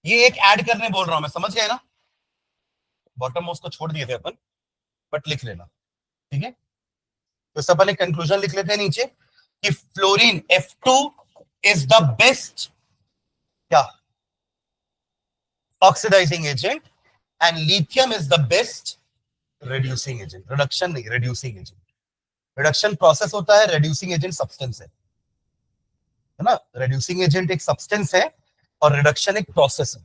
ये एक ऐड करने बोल रहा हूं मैं, समझ गए ना। बॉटम मोस्ट को छोड़ दिए थे अपन, बट लिख लेना, ठीक है। तो सब अपन एक कंक्लूजन लिख लेते हैं नीचे कि fluorine F2 is the best क्या oxidising agent and lithium is the best reducing agent. Reduction नहीं, रिड्यूसिंग एजेंट। रिडक्शन प्रोसेस होता है, रिड्यूसिंग एजेंट सब्सटेंस है ना। रिड्यूसिंग एजेंट एक सब्सटेंस है और रिडक्शन एक प्रोसेस है।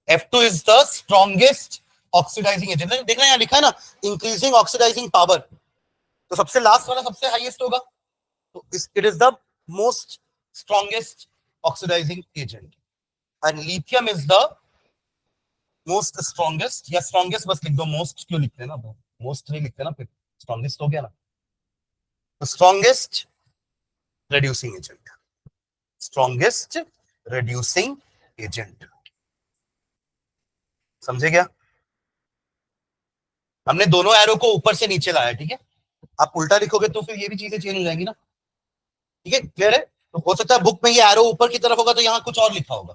F2 is the strongest oxidizing agent. देखना यहाँ लिखा है ना, इंक्रीजिंग ऑक्सीडाइजिंग पावर, तो सबसे लास्ट वाला सबसे हाईएस्ट होगा, तो it is the most strongest oxidizing agent and lithium is the most strongest, या स्ट्रॉन्गेस्ट बस लिख दो, मोस्ट क्यों लिखते हैं ना, मोस्ट नहीं लिखते ना, फिर स्ट्रॉन्गेस्ट हो गया ना। तो strongest reducing agent, strongest reducing agent, समझे क्या? हमने दोनों एरो को ऊपर से नीचे लाया, ठीक है। आप उल्टा लिखोगे तो फिर ये भी चीजें चेंज हो जाएंगी ना, ठीक है, क्लियर है। तो हो सकता है बुक में ये एरो ऊपर की तरफ होगा तो यहाँ कुछ और लिखा होगा,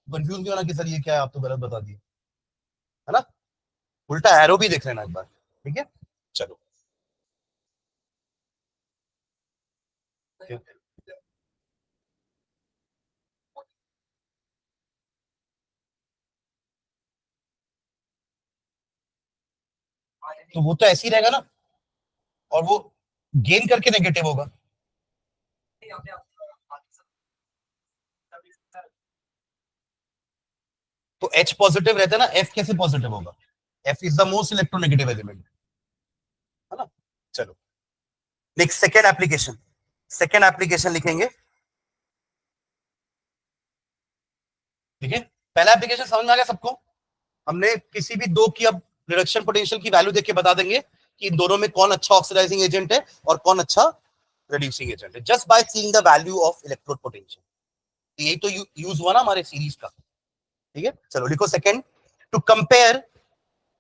कंफ्यूज नहीं होना कि सर ये क्या है, आप तो गलत बता दिए, है ना। उल्टा एरो भी देख लेना एक बार, ठीक है। चलो, तो वो तो ऐसे ही रहेगा ना, और वो गेन करके नेगेटिव होगा। तो H पॉजिटिव रहता है ना, F कैसे पॉजिटिव होगा? F is the most electronegative element, है ना। चलो, next second application, second application लिखेंगे, ठीक है। पहला एप्लीकेशन समझ में आ गया सबको? हमने किसी भी दो की अब रिडक्शन पोटेंशियल की वैल्यू देख के बता देंगे कि इन दोनों में कौन अच्छा ऑक्सीडाइजिंग एजेंट है और कौन अच्छा रिड्यूसिंग एजेंट है, just by seeing the value of electrode potential. यही तो यूज हुआ ना हमारे सीरीज का, ठीक है। चलो लिखो second, to compare,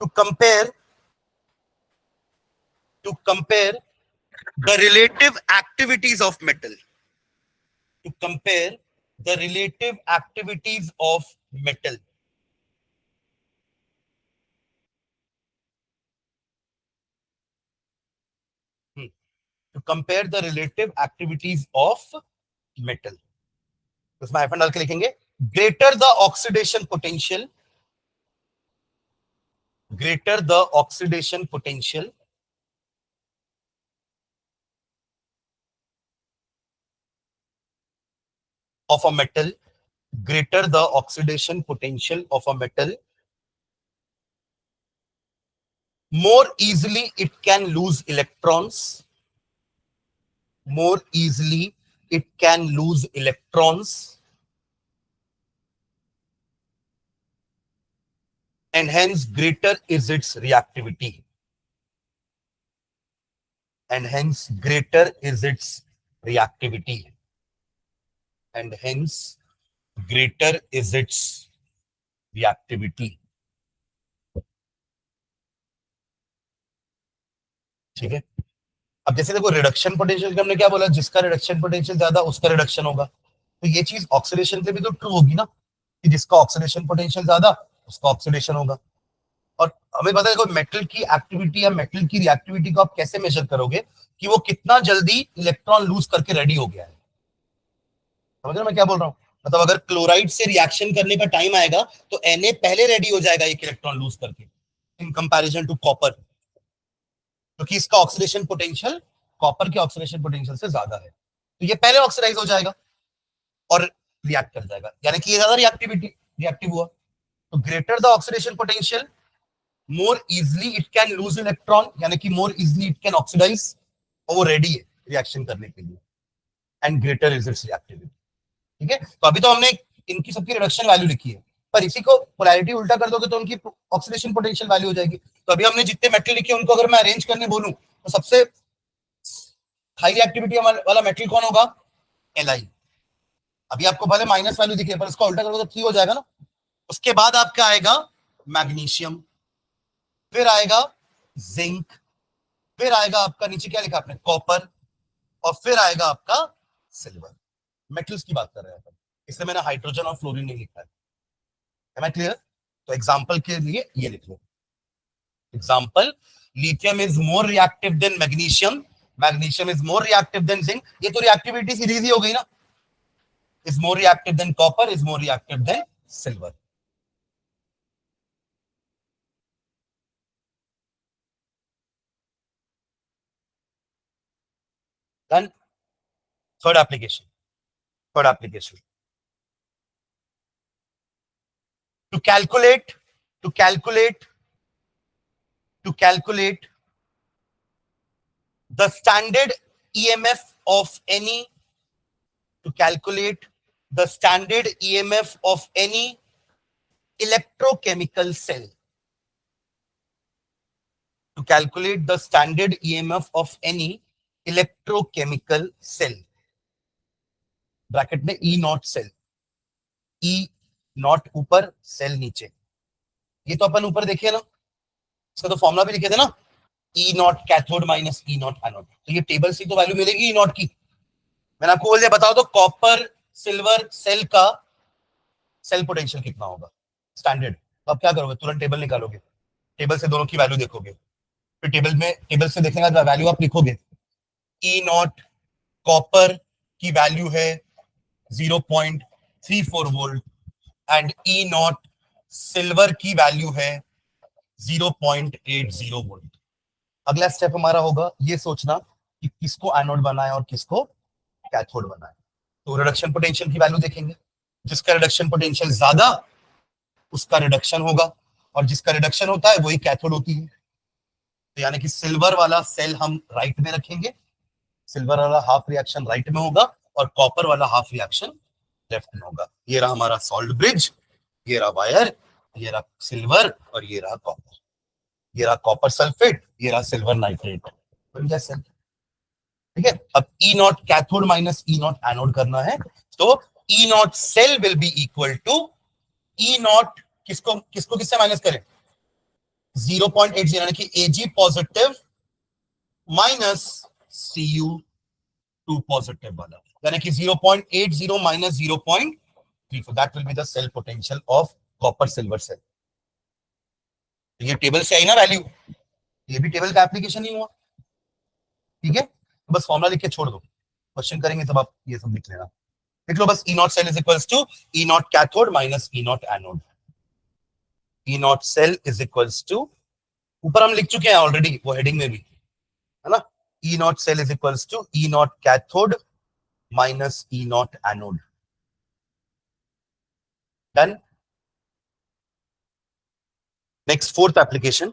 to compare, to compare the relative activities of metal, to compare the relative activities of metal, to compare the relative activities of metal, उसमें हाइफन डाल के लिखेंगे greater the oxidation potential, greater the oxidation potential of a metal, greater the oxidation potential of a metal, more easily it can lose electrons. More easily it can lose electrons, and hence greater is its reactivity. And hence greater is its reactivity. And hence greater is its reactivity. ठीक है, अब जैसे देखो reduction potential का हमने क्या बोला, जिसका रिडक्शन पोटेंशियल ज्यादा उसका रिडक्शन होगा, तो ये चीज ऑक्सीडेशन पे भी तो ट्रू होगी ना, कि जिसका ऑक्सीडेशन पोटेंशियल ज्यादा उसका ऑक्सीडेशन होगा। और हमें पता है मेटल की एक्टिविटी या मेटल की रिएक्टिविटी को आप कैसे मेजर करोगे, कि वो कितना जल्दी इलेक्ट्रॉन लूज करके रेडी हो गया है। समझ रहे हो मैं क्या बोल रहा हूँ? मतलब अगर क्लोराइड से रिएक्शन करने का टाइम आएगा तो Na पहले रेडी हो जाएगा एक इलेक्ट्रॉन लूज करके, इन कंपैरिजन टू कॉपर, क्योंकि इसका ऑक्सीडेशन पोटेंशियल कॉपर के ऑक्सीडेशन पोटेंशियल से ज्यादा है, तो ये पहले ऑक्सीडाइज हो जाएगा और रिएक्ट कर जाएगा, यानी कि ये ज्यादा रिएक्टिव हुआ। तो greater the oxidation potential, more easily it can lose electron, यानी कि more easily it can oxidize, और वो रेडी है रिएक्शन करने के लिए, and greater is its reactivity. ठीक है, तो अभी तो हमने इनकी सबकी रिडक्शन वैल्यू लिखी है, पर इसी को पोलैरिटी उल्टा कर दोगे तो उनकी ऑक्सीडेशन पोटेंशियल वैल्यू हो जाएगी। तो अभी हमने जितने मेटल लिखे उनको अगर मैं अरेंज करने बोलूं तो सबसे हाई रिएक्टिविटी वाला मेटल कौन होगा? Li। अभी आपको भले माइनस वैल्यू दिखे पर इसका उल्टा करोगे तो 3 हो जाएगा ना। उसके बाद आपका आएगा मैग्नीशियम, फिर आएगा जिंक, फिर आएगा आपका नीचे क्या लिखा आपने, कॉपर, और फिर आएगा आपका सिल्वर। मेटल्स की बात कर रहे हैं अपन, इसलिए मैंने हाइड्रोजन और फ्लोरीन नहीं लिखा है। Am I clear? तो एग्जाम्पल के लिए ये लिख लो, example, lithium is more reactive than magnesium, magnesium is more reactive than zinc. ये तो रिएक्टिविटी सीरीज ही हो गई ना, is more reactive than copper, is more reactive than silver. Done. Third application. Third application. To calculate the standard EMF of any, to calculate the standard EMF of any electrochemical cell, to calculate the standard EMF of any electrochemical cell, bracket में E naught cell, E naught ऊपर cell नीचे, ये तो अपन ऊपर देखे ना, इसका तो फॉर्मूला भी लिखे थे ना, E naught cathode minus E naught anode. तो ये टेबल से तो वैल्यू मिलेगी E नॉट की। मैंने आपको बोल दिया, बताओ तो कॉपर सिल्वर सेल का सेल पोटेंशियल कितना होगा स्टैंडर्ड। तो आप क्या करोगे, तुरंत टेबल निकालोगे, टेबल से दोनों की वैल्यू देखोगे, फिर टेबल से देखने का वैल्यू आप लिखोगे। E नॉट कॉपर की वैल्यू है 0.34 volt and E not silver की वैल्यू है 0.80 वोल्ट। अगला स्टेप हमारा होगा ये सोचना कि किसको एनोड बनाए और किसको कैथोड बनाए। तो रिडक्शन पोटेंशियल की वैल्यू देखेंगे, जिसका रिडक्शन पोटेंशियल ज्यादा उसका रिडक्शन होगा, और जिसका रिडक्शन होता है वही कैथोड होती है। तो यानी कि सिल्वर वाला सेल हम राइट में रखेंगे, सिल्वर वाला हाफ रिएक्शन राइट में होगा और कॉपर वाला हाफ रिएक्शन लेफ्ट में होगा। ये रहा हमारा सॉल्ट ब्रिज, ये रहा वायर, ये रहा सिल्वर और ये रहा कॉपर, ये रहा कॉपर सल्फेट, ये रहा सिल्वर नाइट्रेट, बन गया सेल। ठीक है, अब E naught cathode minus E naught anode करना है, तो E naught cell will be equal to E naught किसको किसको किससे माइनस करें, 0.80 यानी कि Ag positive minus Cu2 positive वाला, यानी कि 0.80 minus 0.34, that will be the cell potential of copper silver cell. ये टेबल से आई ना वैल्यू, ये भी टेबल का एप्लीकेशन ही हुआ। ठीक है, तो बस फॉर्मूला लिख के छोड़ दो, क्वेश्चन करेंगे तब आप ये सब लिख लेना। लिख लो बस, E naught cell is equals to E naught cathode minus E naught anode. E naught cell is equals to, ऊपर हम लिख चुके हैं ऑलरेडी वो हेडिंग में भी, है ना, E naught cell is equals to E naught cathode minus E naught anode. Done. Next fourth application.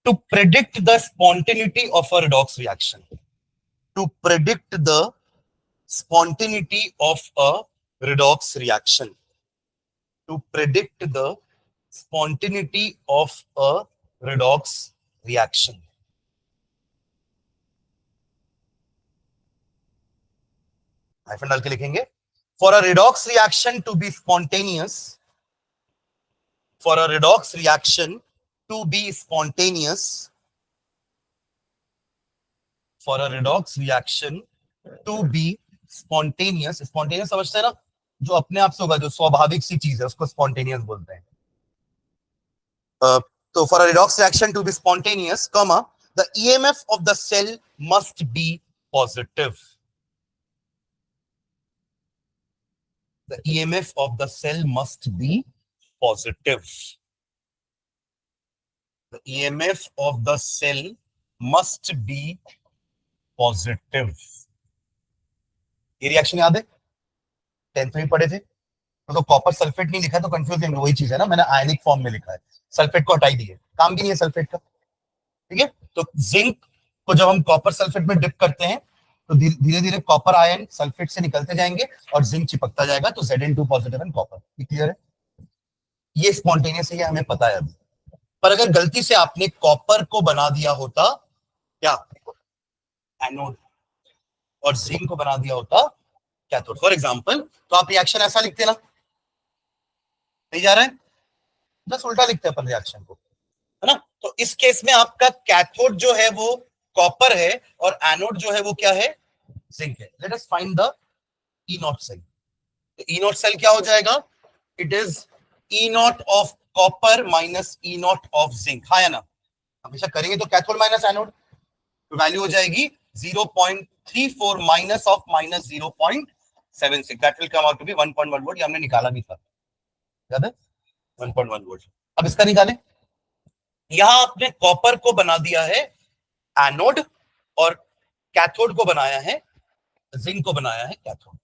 To predict the spontaneity of a redox reaction. To predict the spontaneity of a redox reaction. To predict the spontaneity of a redox reaction. Hyphen डाल के लिखेंगे. For a redox reaction to be spontaneous, for a redox reaction to be spontaneous, for a redox reaction to be spontaneous, spontaneous समझते हैं ना, जो अपने आप से होगा, जो स्वाभाविक सी चीज है उसको spontaneous बोलते हैं. तो for a redox reaction to be spontaneous, comma, the EMF of the cell must be positive. The EMF of the cell must be positive. The EMF of the cell must be positive. ये reaction याद है, 10th में पढ़े थे. तो copper sulphate नहीं लिखा है तो कंफ्यूज नहीं, वही चीज है ना, मैंने आयनिक फॉर्म में लिखा है, सल्फेट को हटाई दिए, काम भी नहीं है सल्फेट का. ठीक है, तो जिंक को जब हम कॉपर सल्फेट में डिप करते हैं तो धीरे धीरे कॉपर आयन सल्फेट से निकलते जाएंगे और जिंक चिपकता जाएगा, तो Zn2 positive and copper. Clear है? ये स्पॉन्टेनियस है, ये हमें पता है अभी. पर अगर गलती से आपने कॉपर को बना दिया होता क्या एनोड और जिंक को बना दिया होता कैथोड, फॉर एग्जांपल, तो आप रिएक्शन ऐसा लिखते ना, नहीं जा रहा है, बस उल्टा लिखते हैं अपन रिएक्शन को, है ना. तो इस केस में आपका कैथोड जो है वो कॉपर है और एनोड जो है वो क्या है, जिंक है. Let us find the E naught cell. E naught cell क्या हो जाएगा, it is E naught of copper minus E naught of zinc. हाँ या ना, हमेशा करेंगे तो कैथोड माइनस एनोड, तो वैल्यू हो जाएगी 0.34 minus of minus 0.76. That will come out to be 1.1 volt. ये हमने निकाला भी था, याद है, 1.1 वोल्ट. अब इसका निकालें. यहां आपने कॉपर को बना दिया है एनोड और कैथोड को बनाया है, जिंक को बनाया है कैथोड.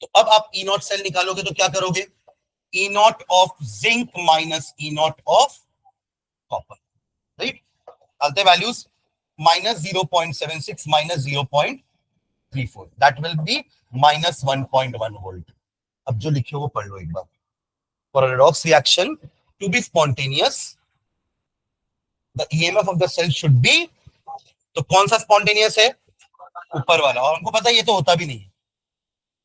तो अब आप ई नॉट सेल निकालोगे तो क्या करोगे, E naught of zinc minus E naught of copper, right. डालते values, minus 0.76 minus 0.34, that will be minus 1.1 volt. अब जो लिखे वो पढ़ लो एक बार. For a redox reaction to be spontaneous, the EMF of the cell should be, तो कौन सा स्पॉन्टेनियस है, ऊपर वाला. और उनको पता है ये तो होता भी नहीं है.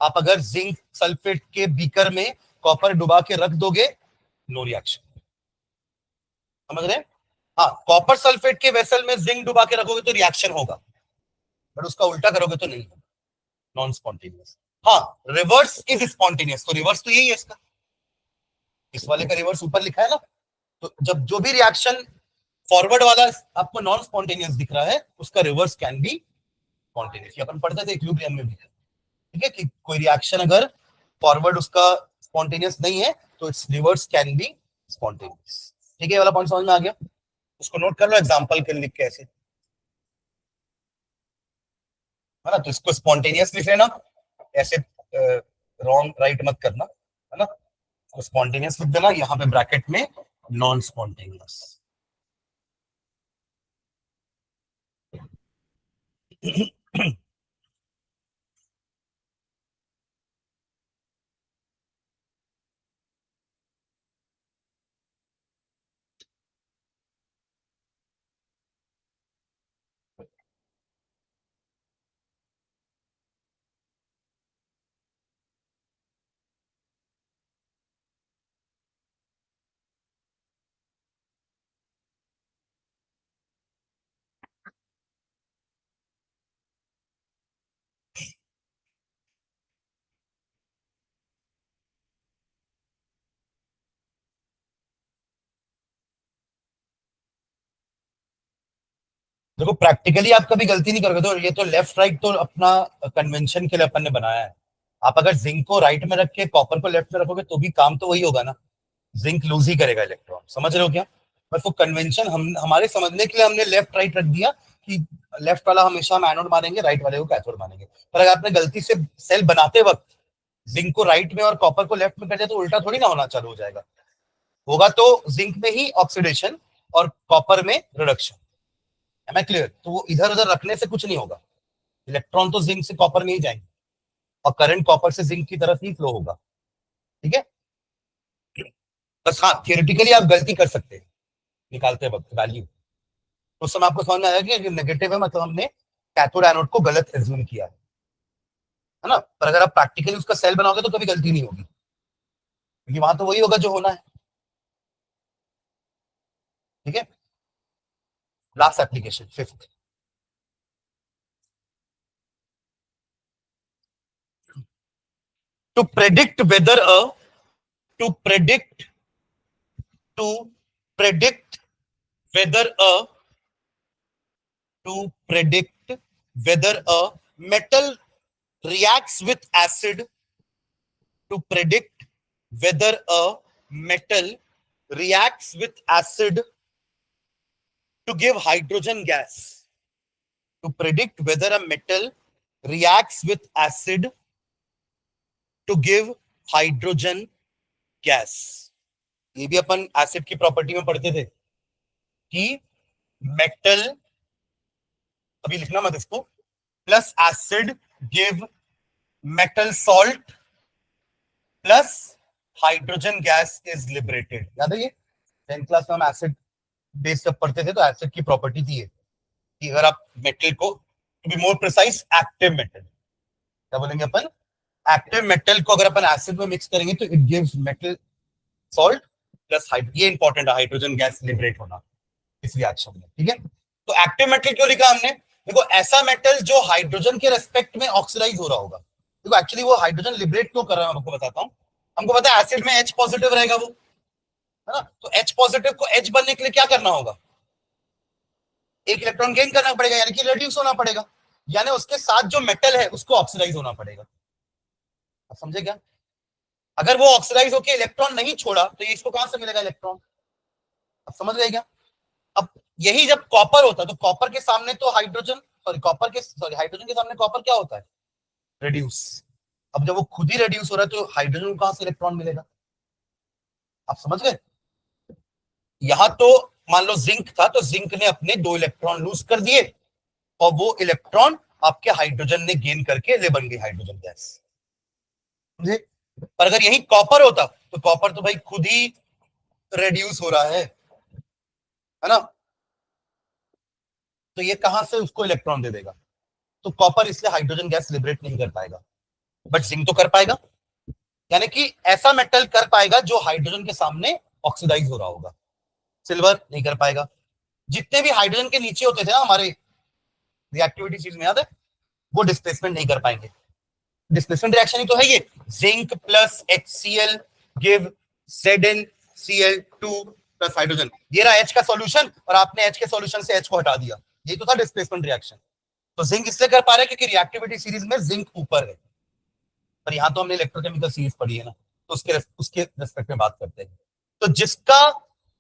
आप अगर जिंक सल्फेट के बीकर में कॉपर डुबा के रख दोगे, नो रिएक्शन. समझ रहे हैं? हाँ, कॉपर सल्फेट के वेसल में जिंक डुबा के रखोगे तो रिएक्शन होगा, बट उसका उल्टा करोगे तो नहीं होगा, नॉन स्पॉन्टेनियस. हाँ, रिवर्स इज स्पॉन्टेनियस, तो रिवर्स तो यही है इसका, इस वाले का रिवर्स ऊपर लिखा है ना. तो जब जो भी रिएक्शन फॉरवर्ड वाला आपको नॉन स्पॉन्टेनियस दिख रहा है, उसका रिवर्स कैन बी स्पॉन्टेनियस. ये अपन पढ़ते थे इक्विलिब्रियम में भी, ठीक है, कि कोई रिएक्शन अगर फॉरवर्ड उसका स्पॉन्टेनियस नहीं है तो it's reverse can be spontaneous. ठीक है, ये वाला पॉइंट समझ में आ गया. उसको नोट कर लो एग्जांपल के लिख के ऐसे, है ना. तो इसको स्पॉन्टेनियस लिख लेना ऐसे, रॉन्ग राइट मत करना, है ना. तो स्पॉन्टेनियस लिख देना, यहाँ पे ब्रैकेट में नॉन स्पॉन्टेनियस. देखो, प्रैक्टिकली आप कभी गलती नहीं करोगे, तो ये तो लेफ्ट राइट तो अपना कन्वेंशन के लिए अपन ने बनाया है. आप अगर जिंक को राइट में रख के कॉपर को लेफ्ट में रखोगे तो भी काम तो वही होगा ना, जिंक लूज ही करेगा इलेक्ट्रॉन. समझ रहे हो क्या? बस वो कन्वेंशन हम हमारे समझने के लिए हमने लेफ्ट राइट रख दिया कि लेफ्ट वाला हमेशा हम एनोड मानेंगे, राइट वाले को कैथोड मानेंगे। पर अगर आपने गलती से सेल बनाते वक्त जिंक को राइट में और कॉपर को लेफ्ट में कर दिया तो उल्टा थोड़ी ना होना चालू हो जाएगा, होगा तो जिंक में ही ऑक्सीडेशन और कॉपर में रिडक्शन। है क्लियर? तो वो इधर उधर रखने से कुछ नहीं होगा, इलेक्ट्रॉन तो जिंक से कॉपर में ही जाएंगे और करंट कॉपर से जिंक की तरफ ही फ्लो होगा। ठीक है, बस हाँ थियोरेटिकली आप गलती कर सकते हैं निकालते वक्त वैल्यू, तो उस समय आपको समझ में आएगा कि नेगेटिव है मतलब हमने कैथोड एनोड को गलत एज्यूम किया है ना। पर अगर आप प्रैक्टिकली उसका सेल बनाओगे तो कभी गलती नहीं होगी, क्योंकि वहां तो वही होगा जो होना है। ठीक है, last application, fifth. To predict whether a to predict to predict whether a to predict whether a metal reacts with acid to predict whether a metal reacts with acid to give hydrogen gas to predict whether a metal reacts with acid to give hydrogen gas। ये भी अपन acid की property में पढ़ते थे कि metal, अभी लिखना मत इसको, plus acid give metal salt plus hydrogen gas is liberated. याद है ये 10th क्लास में हम एसिड बेस जब पढ़ते थे तो एसिड की प्रॉपर्टी थी कि अगर आप मेटल को, to be more precise active metal, क्या बोलेंगे अपन, एक्टिव मेटल को अगर अपन एसिड में मिक्स करेंगे तो it gives metal salt plus ये इंपॉर्टेंट है, हाइड्रोजन गैस लिबरेट होना इस रिएक्शन में। ठीक है, तो एक्टिव मेटल क्यों लिखा हमने, देखो ऐसा मेटल जो हाइड्रोजन के रेस्पेक्ट में ऑक्सीडाइज हो रहा होगा। देखो एक्चुअली वो हाइड्रोजन लिबरेट क्यों कर रहा है मैं आपको बताता हूँ। हमको पता है एसिड में H पॉजिटिव रहेगा वो, है ना, तो H पॉजिटिव को H बनने के लिए क्या करना होगा, एक इलेक्ट्रॉन गेन करना पड़ेगा, यानी कि रिड्यूस होना पड़ेगा, यानी उसके साथ जो मेटल है उसको ऑक्सीडाइज होना पड़ेगा। आप समझे क्या, अगर वो ऑक्सीडाइज होकर इलेक्ट्रॉन नहीं छोड़ा तो ये इसको कहां से मिलेगा इलेक्ट्रॉन, आप समझ गए क्या। अब यही जब कॉपर होता है तो कॉपर के सामने तो हाइड्रोजन, हाइड्रोजन के सामने कॉपर क्या होता है, रेड्यूस। अब जब वो खुद ही रेड्यूस हो रहा है तो हाइड्रोजन को कहां से इलेक्ट्रॉन मिलेगा, आप समझ गए। यहां तो मान लो जिंक था तो जिंक ने अपने 2 इलेक्ट्रॉन लूज कर दिए और वो इलेक्ट्रॉन आपके हाइड्रोजन ने गेन करके ले बन गई हाइड्रोजन गैस। पर अगर यही कॉपर होता तो कॉपर तो भाई खुद ही रेड्यूस हो रहा है ना, तो ये कहां से उसको इलेक्ट्रॉन दे देगा, तो कॉपर इसलिए हाइड्रोजन गैस लिबरेट नहीं कर पाएगा, बट जिंक तो कर पाएगा, यानी कि ऐसा मेटल कर पाएगा जो हाइड्रोजन के सामने ऑक्सीडाइज हो रहा होगा। सिल्वर नहीं कर पाएगा, जितने भी हाइड्रोजन के नीचे होते थे ना हमारे रिएक्टिविटी चीज में, याद है, वो डिस्प्लेसमेंट नहीं कर पाएंगे। डिस्प्लेसमेंट रिएक्शन ही तो है ये, zinc plus HCl give ZnCl2 plus hydrogen. ये रहा H का सॉल्यूशन और आपने H के सॉल्यूशन से H को हटा दिया, ये तो था डिस्प्लेसमेंट रिएक्शन। तो जिंक इसलिए कर पा रहा है क्योंकि रिएक्टिविटी सीरीज में जिंक ऊपर है, पर यहां तो हमने इलेक्ट्रोकेमिकल सीरीज पढ़ी है ना, तो उसके रेस्पेक्ट में बात करते हैं। तो जिसका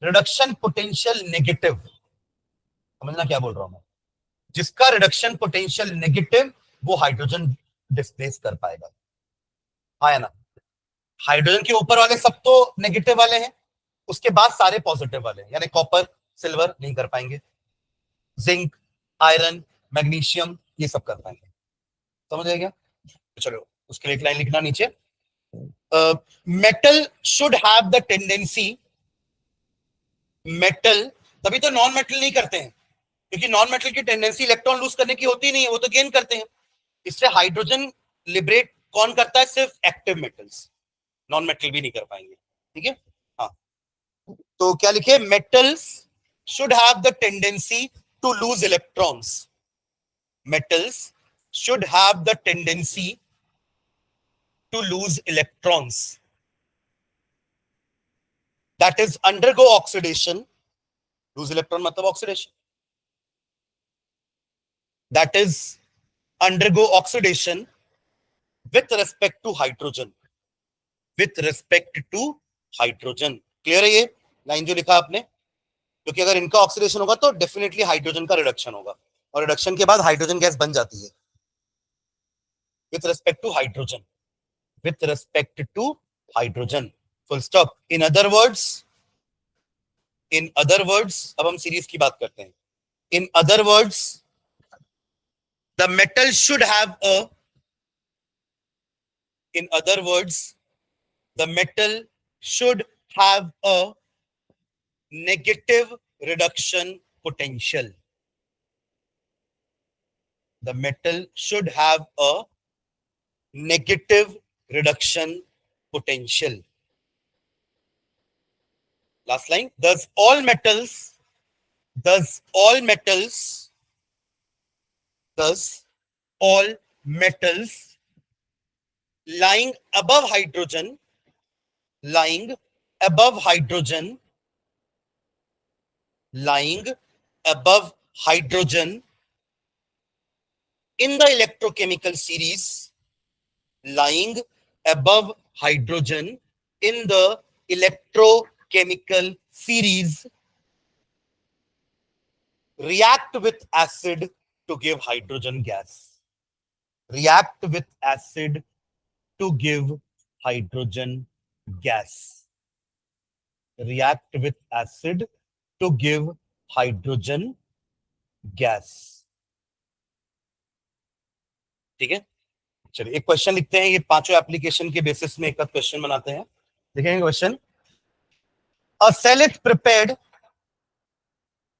रिडक्शन पोटेंशियल नेगेटिव, समझना क्या बोल रहा हूं मैं, जिसका रिडक्शन पोटेंशियल नेगेटिव वो हाइड्रोजन डिस्प्लेस कर पाएगा, हाँ या ना। हाइड्रोजन के ऊपर वाले सब तो नेगेटिव वाले हैं, उसके बाद सारे पॉजिटिव वाले, यानी कॉपर सिल्वर नहीं कर पाएंगे, जिंक आयरन मैग्नीशियम ये सब कर पाएंगे। समझ आएगा, तो चलो उसके लिए एक लाइन लिखना नीचे, metal should have the tendency, metal, तभी तो नॉन मेटल नहीं करते हैं क्योंकि नॉन मेटल की टेंडेंसी इलेक्ट्रॉन लूज करने की होती नहीं है, वो तो गेन करते हैं। इससे हाइड्रोजन लिबरेट कौन करता है, सिर्फ एक्टिव मेटल्स, नॉन मेटल भी नहीं कर पाएंगे। ठीक है, हाँ, तो क्या लिखे, metals should have the tendency to lose electrons, metals should have the tendency to lose electrons, that is undergo oxidation, lose electron मतलब oxidation, that is undergo oxidation with respect to hydrogen, with respect to hydrogen। Clear है ये line जो लिखा आपने, क्योंकि अगर इनका oxidation होगा तो डेफिनेटली हाइड्रोजन का रिडक्शन होगा और रिडक्शन के बाद हाइड्रोजन गैस बन जाती है with respect to hydrogen, with respect to hydrogen, full stop. In other words अब हम सीरीज की बात करते हैं। In other words the metal should have a, in other words, the metal should have a negative reduction potential. The metal should have a negative reduction potential. Last line. Thus all metals lying above hydrogen lying above hydrogen in the electrochemical series, lying above hydrogen in the electrochemical series, react with acid to give hydrogen gas. React with acid to give hydrogen gas. React with acid to give hydrogen gas. ठीक है, चलिए एक question लिखते हैं। ये पांचों application के basis में एक क्वेश्चन बनाते हैं। देखेंगे question. A cell is prepared,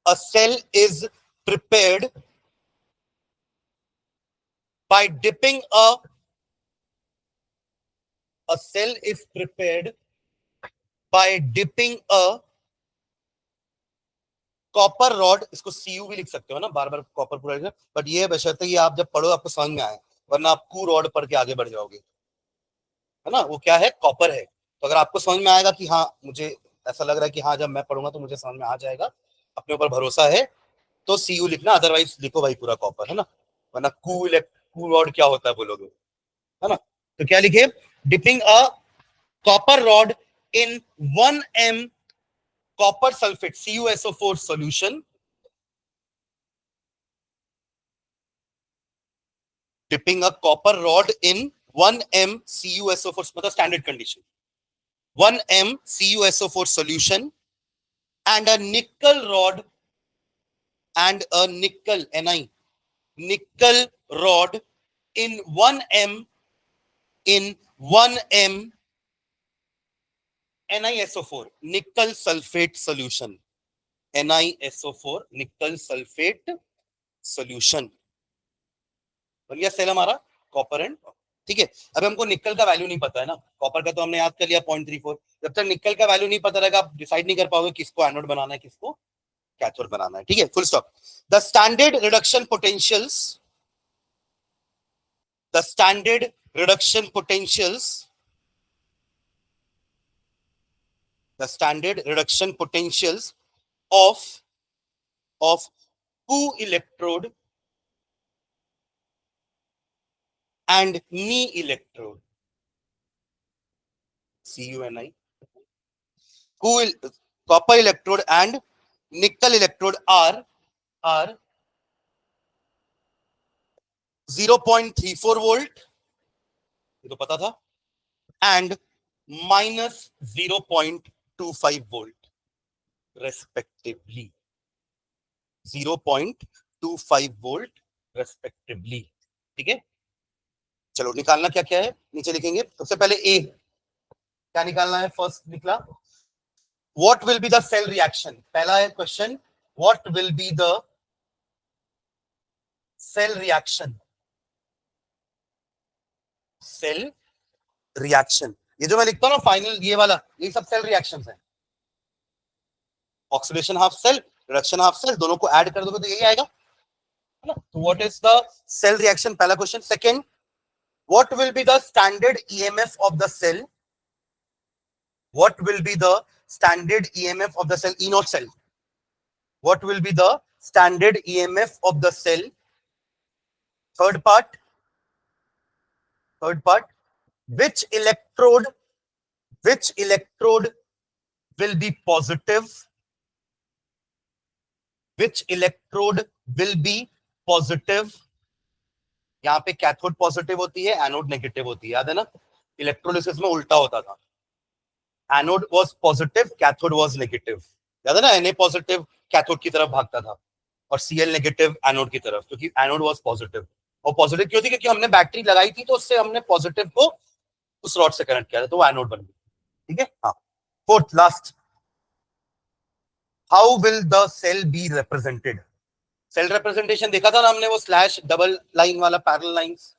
a cell is prepared by dipping a cell is prepared by dipping a copper rod, इसको सीयू भी लिख सकते हो ना, बार बार कॉपर पूरा, बट ये बशर्ते ये आप जब पढ़ो आपको समझ में आए, वरना आप कू रॉड पढ़ के आगे बढ़ जाओगे, है ना। वो क्या है, कॉपर है। तो अगर आपको समझ में आएगा कि हाँ मुझे ऐसा लग रहा है कि हाँ जब मैं पढ़ूंगा तो मुझे समझ में आ जाएगा, अपने ऊपर भरोसा है, तो सीयू लिखना, अदरवाइज लिखो भाई पूरा कॉपर, है ना, वरना कू रॉड क्या होता है बोलोगे, है ना। तो क्या लिखे, dipping a copper rod in 1 m copper sulfate CuSO4 solution, dipping a copper rod in 1 m CuSO4, मतलब standard condition, 1 m CuSO4 solution and a nickel rod and a nickel Ni nickel rod in 1 m NiSO4 nickel sulfate solution, NiSO4 nickel sulfate solution, बन गया cell हमारा copper and. ठीक है, अब हमको निकल का वैल्यू नहीं पता है ना, कॉपर का तो हमने याद कर लिया 0.34, जब तक निकल का वैल्यू नहीं पता रहेगा आप डिसाइड नहीं कर पाओगे किसको एनोड बनाना है किसको कैथोड बनाना है। ठीक है, full stop. The standard reduction potentials, the standard reduction potentials, the standard reduction potentials of Cu electrode and Ni electrode, CuNi, copper electrode and nickel electrode are 0.34 volt, ये तो पता था, and minus 0.25 volt respectively, 0.25 volt respectively। ठीक है, चलो निकालना क्या क्या है, नीचे लिखेंगे। सबसे पहले ए क्या निकालना है, फर्स्ट निकला, what will be the cell reaction, पहला है question, what will be the cell reaction, cell reaction, ये जो मैं लिखता हूं ना फाइनल ये वाला, ये सब सेल रिएक्शंस हैं, oxidation half cell, reduction half cell, दोनों को ऐड कर दोगे तो यही आएगा, है ना। तो what is the cell reaction, पहला question. Second, what will be the standard EMF of the cell, what will be the standard EMF of the cell, E naught cell, what will be the standard EMF of the cell। third part, which electrode will be positive, which electrode will be positive, यहाँ पे cathode positive होती है, anode negative होती है, याद है ना? Electrolysis में उल्टा होता था, anode was positive, cathode was negative, याद है ना? Na पॉजिटिव कैथोड की तरफ भागता था और Cl नेगेटिव एनोड की तरफ, क्योंकि एनोड वाज पॉजिटिव। और पॉजिटिव क्यों थी? क्योंकि हमने बैटरी लगाई थी, तो उससे हमने पॉजिटिव को उस रॉड से कनेक्ट किया था, तो वो एनोड बन गई। ठीक है, हाँ। Fourth last, how will the cell be represented? Cell representation देखा था ना हमने, वो स्लैश डबल लाइन वाला, parallel lines.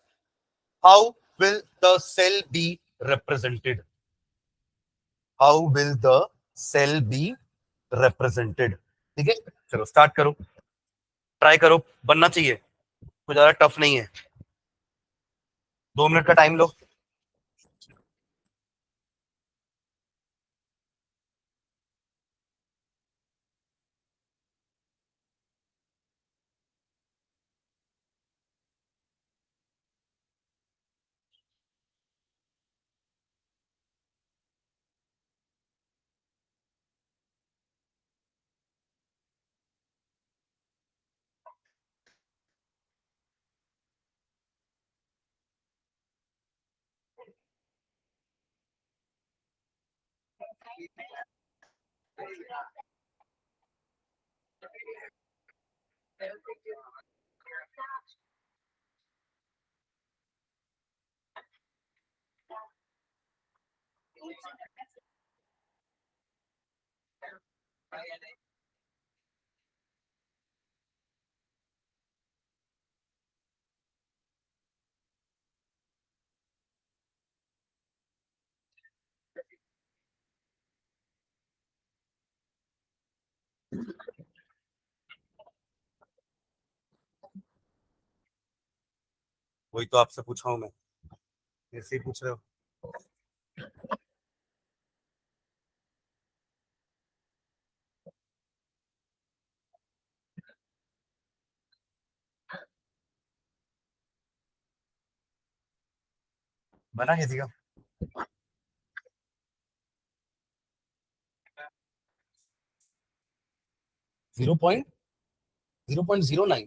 How will the cell be represented? How will the cell be represented? ठीक है, चलो स्टार्ट करो, ट्राई करो, बनना चाहिए, कुछ ज्यादा टफ नहीं है। 2 मिनट का टाइम लो। वही तो आपसे पूछा हूं मैं, ऐसे ही पूछ रहे हो। बना किसी का? 0.009,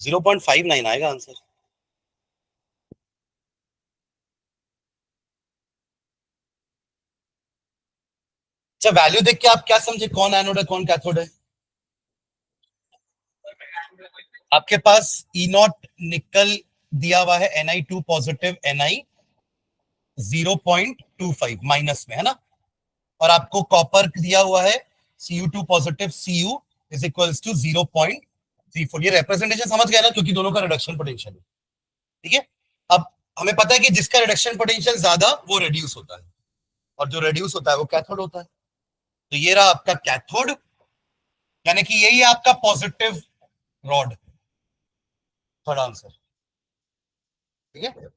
0.59 आएगा आंसर। अच्छा, वैल्यू देख के आप क्या समझे कौन एनोड है कौन कैथोड है? आपके पास ई नॉट निकल दिया हुआ है, Ni2 पॉजिटिव, Ni 0.25 माइनस में, है ना? और आपको कॉपर दिया हुआ है Cu2 positive, Cu is equals to 0.34। ये रिप्रेजेंटेशन समझ गया ना, क्योंकि दोनों का रिडक्शन पोटेंशियल है। ठीक है, अब हमें पता है कि जिसका रिडक्शन पोटेंशियल ज्यादा वो रिड्यूस होता है, और जो रिड्यूस होता है वो कैथोड होता है। तो ये रहा आपका कैथोड, यानी कि यही है आपका पॉजिटिव रॉड, थर्ड आंसर। ठीक है,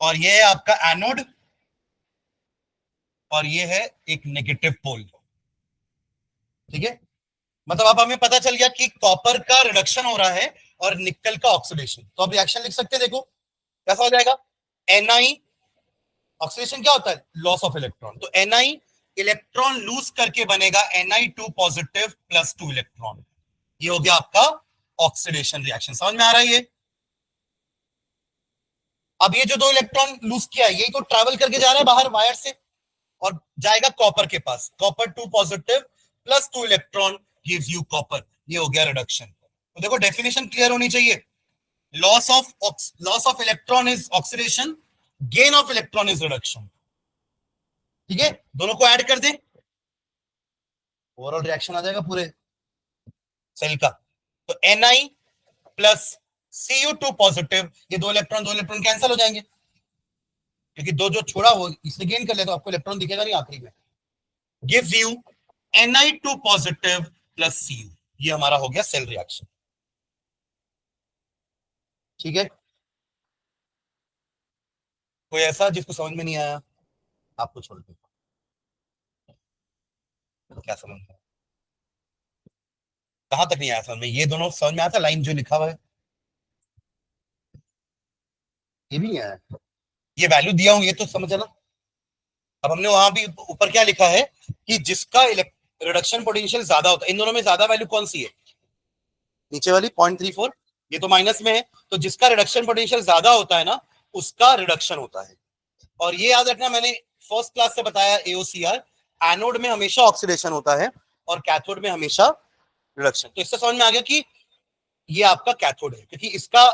और ये है आपका एनोड, और ये है एक नेगेटिव पोल। ठीक है, मतलब अब हमें पता चल गया कि कॉपर का रिडक्शन हो रहा है और निकल का ऑक्सीडेशन। तो अब रिएक्शन लिख सकते हैं, देखो कैसा हो जाएगा। Ni, ऑक्सीडेशन क्या होता है? Loss of electron. तो Ni इलेक्ट्रॉन लूज करके बनेगा Ni2 पॉजिटिव प्लस 2 इलेक्ट्रॉन। ये हो गया आपका ऑक्सीडेशन रिएक्शन। समझ में आ रहा है ये? अब ये जो 2 इलेक्ट्रॉन लूज किया है, यही तो ट्रैवल करके जा रहा है बाहर वायर से, और जाएगा कॉपर के पास। Copper 2 positive plus 2 electron gives you copper. ये हो गया रिडक्शन। तो देखो डेफिनेशन क्लियर होनी चाहिए। Loss of electron is oxidation, gain of electron is reduction. ठीक है, दोनों को ऐड कर दें, ओवरऑल रिएक्शन आ जाएगा पूरे सेल का। तो Ni प्लस Cu2 पॉजिटिव, ये 2 इलेक्ट्रॉन कैंसिल हो जाएंगे, क्योंकि 2 जो छोड़ा वो इसने गेन कर लिया, तो आपको इलेक्ट्रॉन दिखेगा नहीं आखिरी में। Gives you Ni2 positive plus Cu। ये हमारा हो गया सेल रिएक्शन। ठीक है, कोई ऐसा जिसको समझ में नहीं आया? आपको छोड़ दो, क्या समझ में? कहां तक नहीं आया समझ में? ये दोनों समझ में आता, लाइन जो लिखा हुआ है ये भी नहीं आया, ये वैल्यू दिया हूं ये तो समझ ना। अब हमने वहां भी ऊपर क्या लिखा है कि जिसका रिडक्शन पोटेंशियल ज्यादा होता है, इन दोनों में ज्यादा वैल्यू कौन सी है? नीचे वाली 0.34, ये तो माइनस में है, तो जिसका रिडक्शन पोटेंशियल ज्यादा होता है ना उसका रिडक्शन होता है। और ये याद रखना, मैंने फर्स्ट क्लास से बताया एओसीआर, एनोड में हमेशा ऑक्सीडेशन होता है और कैथोड में हमेशा रिडक्शन। तो इससे समझ में आ गया कि ये आपका कैथोड है, क्योंकि इसका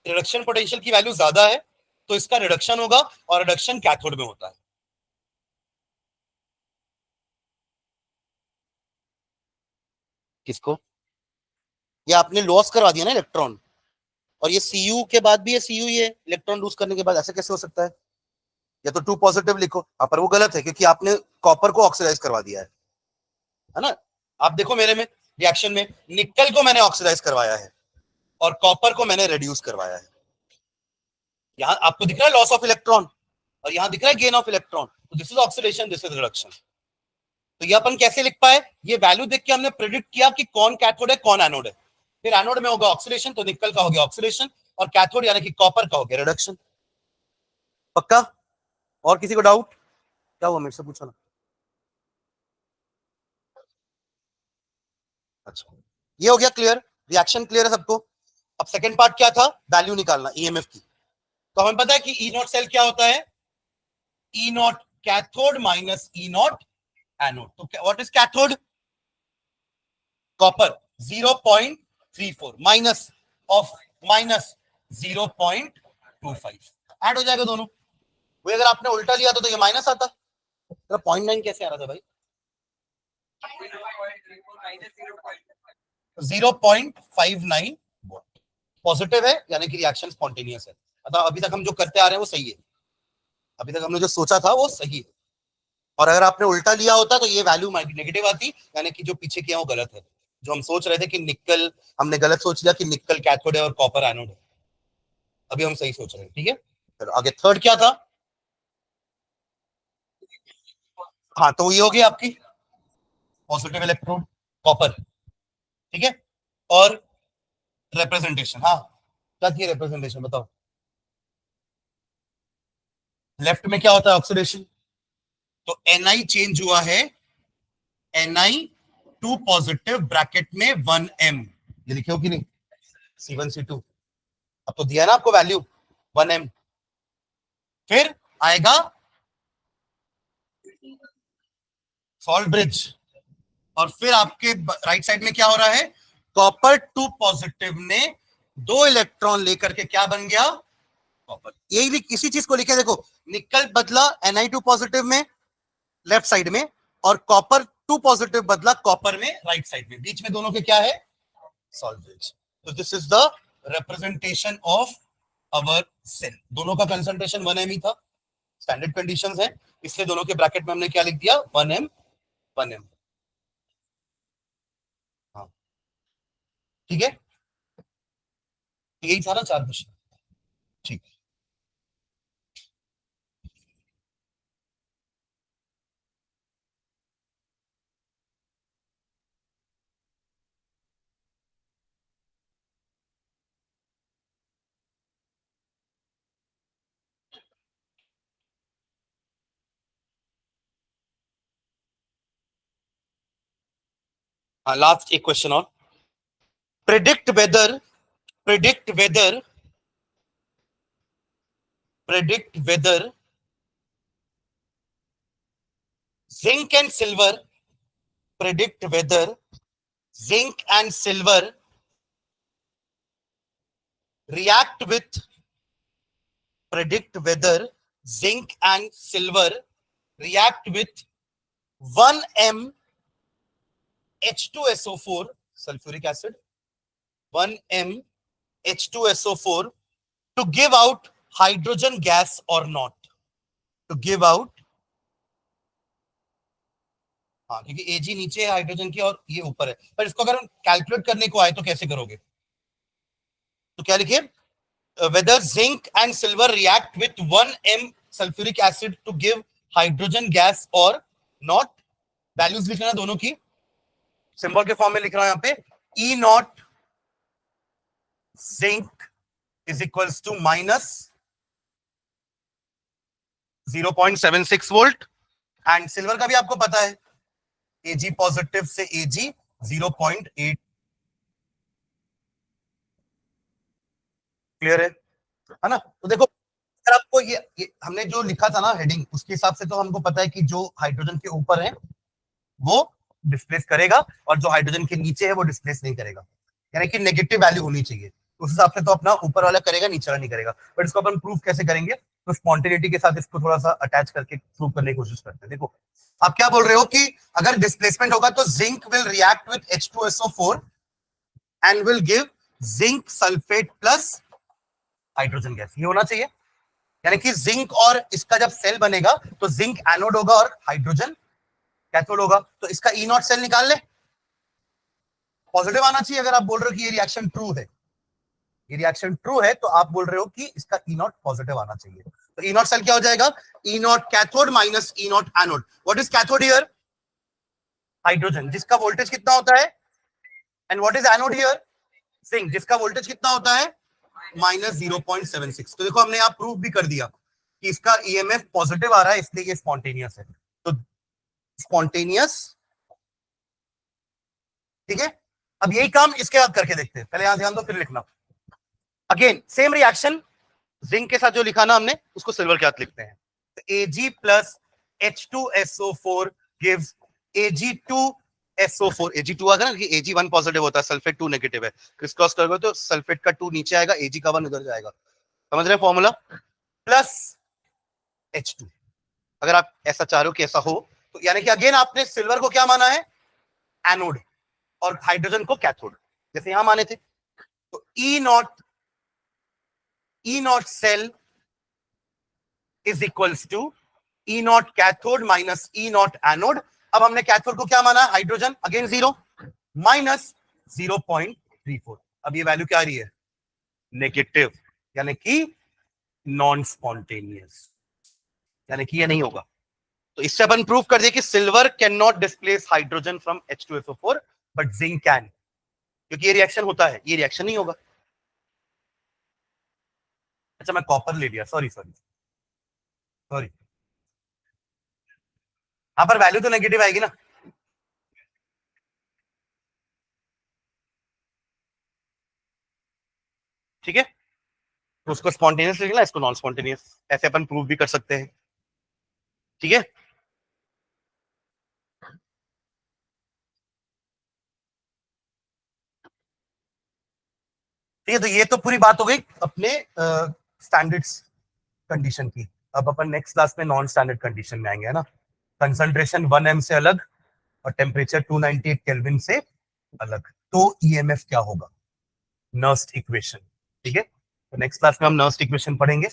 रिडक्शन पोटेंशियल की वैल्यू ज्यादा है तो इसका रिडक्शन होगा और रिडक्शन कैथोड में होता है। किसको? ये आपने लॉस करवा दिया ना इलेक्ट्रॉन, और ये सीयू के बाद भी ये सीयू ही है, इलेक्ट्रॉन लूज करने के बाद, ऐसे कैसे हो सकता है? या तो 2 पॉजिटिव लिखो, पर वो गलत है क्योंकि आपने कॉपर को ऑक्सीडाइज करवा दिया है ना। आप देखो मेरे में रिएक्शन में, निकल को मैंने ऑक्सीडाइज करवाया है और कॉपर को मैंने रिड्यूस करवाया है। यहां आपको दिख रहा है लॉस ऑफ इलेक्ट्रॉन और यहां दिख रहा है गेन ऑफ इलेक्ट्रॉन, तो this is oxidation, this is reduction. तो ये अपन कैसे लिख पाए? ये वैल्यू देख के हमने प्रेडिक्ट किया कि कौन कैथोड है कौन एनोड है। फिर एनोड में होगा ऑक्सीडेशन, तो निकल का हो गया ऑक्सीडेशन, और कैथोड यानी कि कॉपर का हो गया रिडक्शन। पक्का? और किसी को डाउट? क्या हुआ, मेरे से पूछो ना। अच्छा, ये हो गया क्लियर, रिएक्शन क्लियर है सबको। अब सेकंड पार्ट क्या था? वैल्यू निकालना ईएमएफ की। तो हमें पता है कि ई नॉट सेल क्या होता है, E naught cathode minus E naught anode. तो what is cathode? Copper 0.34 minus of minus 0.25, add हो जाएगा दोनों। वही अगर आपने उल्टा लिया तो ये माइनस आता। 0.9 कैसे आ रहा था भाई? 0.59 पॉजिटिव है यानी कि रिएक्शन स्पॉन्टेनियस है। अतः अभी तक हम जो करते आ रहे हैं वो सही है, अभी तक हमने जो सोचा था वो सही है। और अगर आपने उल्टा लिया होता तो ये वैल्यू नेगेटिव आती, यानी कि जो पीछे किया वो गलत है। जो हम सोच रहे थे कि निकल, हमने गलत सोच लिया कि निकल कैथोड है और कॉपर एनोड है। अभी हम सही सोच रहे हैं, ठीक है। फिर आगे थर्ड क्या था? हाँ, तो ये होगी आपकी पॉजिटिव इलेक्ट्रोड कॉपर, ठीक है। और रिप्रेजेंटेशन, हाँ क्या थी रिप्रेजेंटेशन बताओ? लेफ्ट में क्या होता है? ऑक्सीडेशन। तो Ni चेंज हुआ है, Ni2 पॉजिटिव ब्रैकेट में 1m, ये लिखे हो कि नहीं? C1C2, अब तो दिया ना आपको वैल्यू 1m। फिर आएगा सॉल्ट ब्रिज, और फिर आपके राइट साइड में क्या हो रहा है? कॉपर 2 पॉजिटिव ने 2 इलेक्ट्रॉन लेकर के क्या बन गया? कॉपर। यही भी इसी चीज को लिखे, देखो निकल बदला Ni2 पॉजिटिव में लेफ्ट साइड में, और कॉपर 2 पॉजिटिव बदला कॉपर में राइट साइड में, बीच में दोनों के क्या है? Salt bridge. तो this is the representation of our cell. दोनों का कंसंट्रेशन 1m ही था, स्टैंडर्ड कंडीशंस है, इसलिए दोनों के ब्रैकेट में हमने क्या लिख दिया? 1m 1m। हाँ ठीक है, यही था ना 4 क्वेश्चन, ठीक। हाँ, लास्ट एक क्वेश्चन और। Predict whether predict whether predict whether zinc and silver predict whether zinc and silver react with predict whether zinc and silver react with 1m H2SO4 sulfuric acid, 1m H2SO4 to give out hydrogen gas or not, to give out, हाँ क्योंकि Ag नीचे है hydrogen की और ये ऊपर है, पर इसको अगर हम कैलकुलेट करने को आए तो कैसे करोगे? तो क्या लिखिए? Whether zinc and silver react with 1m sulfuric acid to give hydrogen gas or not। Values लिखना है दोनों की, सिंबल के फॉर्म में लिख रहा हूं यहां पे। E naught zinc is equals to minus 0.76 volt, and silver का भी आपको पता है Ag पॉजिटिव से Ag 0.8 क्लियर है ना? तो देखो अगर आपको ये हमने जो लिखा था ना हेडिंग, उसके हिसाब से तो हमको पता है कि जो हाइड्रोजन के ऊपर है वो डिस्प्लेस करेगा और जो हाइड्रोजन के नीचे है वो डिस्प्लेस नहीं करेगा, यानी कि नेगेटिव वैल्यू होनी चाहिए। उस हिसाब से तो अपना ऊपर वाला करेगा, नीचे वाला नहीं करेगा। बट इसको अपन प्रूफ कैसे करेंगे? तो स्पॉन्टेनिटी के साथ इसको थोड़ा सा अटैच करके प्रूव करने की कोशिश करते हैं। देखो आप क्या बोल रहे हो कि अगर डिस्प्लेसमेंट होगा तो zinc will react with H2SO4 and will give zinc sulphate plus hydrogen gas. ये होना चाहिए, यानी कि जिंक और इसका जब सेल बनेगा तो जिंक एनोड होगा और हाइड्रोजन कैथोड होगा। तो इसका E नॉट सेल निकाल ले, पॉजिटिव आना चाहिए। अगर आप बोल रहे हो कि ये रिएक्शन ट्रू है, ये रिएक्शन ट्रू है, तो आप बोल रहे हो कि इसका E नॉट पॉजिटिव आना चाहिए। तो E नॉट सेल क्या हो जाएगा? E naught cathode minus E naught anode. What is cathode here? Hydrogen, जिसका वोल्टेज कितना होता है, and what is anode here? Zinc, जिसका वोल्टेज कितना होता है? माइनस 0.76। तो देखो हमने यहाँ प्रूव भी कर दिया कि इसका ईएमएफ पॉजिटिव आ रहा है, इसलिए ये स्पॉन्टेनियस है। तो स्पॉन्टेनियस, ठीक है। अब यही काम इसके बाद करके देखते हैं, पहले यहां ध्यान दो फिर लिखना। अगेन सेम रिएक्शन, जिंक के साथ जो लिखा ना हमने उसको सिल्वर के साथ लिखते हैं। तो Ag plus H2SO4 gives Ag2SO4। Ag2 आ गया ना, कि Ag1 पॉजिटिव होता है, सल्फेट 2 नेगेटिव है। क्रिस क्रॉस करोगे तो सल्फेट का 2 नीचे आएगा, Ag का 1 उधर जाएगा। समझ रहे फॉर्मूला? Plus H2। अगर आप ऐसा चाह रहे हो कि ऐसा हो, तो यानी कि अगेन आपने सिल्वर को क्या माना है? एनोड, और हाइड्रोजन को कैथोड, जैसे यहां माने थे। तो E naught cell is equals to E naught cathode minus E naught anode. अब हमने कैथोड को क्या माना? Hydrogen, again 0 minus 0.34। अब ये वैल्यू क्या आ रही है? नेगेटिव, यानी कि नॉन स्पॉन्टेनियस, यानी कि ये नहीं होगा। तो इससे अपन प्रूव कर दिया कि silver can not displace hydrogen from H2SO4 but zinc can, क्योंकि ये रिएक्शन होता है, ये रिएक्शन नहीं होगा। अच्छा मैं कॉपर ले लिया, सॉरी सॉरी सॉरी, यहां पर वैल्यू तो नेगेटिव आएगी ना। ठीक है, तो उसको स्पॉन्टेनियस लिखना, इसको नॉन स्पॉन्टेनियस, ऐसे अपन प्रूव भी कर सकते हैं। ठीक है, ठीक है। तो ये तो पूरी बात हो गई अपने स्टैंडर्ड्स कंडीशन की। अब अपन नेक्स्ट क्लास में नॉन स्टैंडर्ड कंडीशन में आएंगे, है ना। कंसंट्रेशन 1m से अलग और टेम्परेचर 298 केल्विन से अलग, तो ईएमएफ क्या होगा? Nernst equation. ठीक है, तो नेक्स्ट क्लास में हम नर्स्ट इक्वेशन पढ़ेंगे।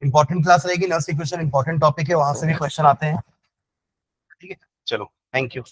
इंपॉर्टेंट क्लास रहेगी, नर्स्ट इक्वेशन इंपॉर्टेंट टॉपिक है, वहां से भी क्वेश्चन आते हैं। ठीक है, चलो थैंक यू।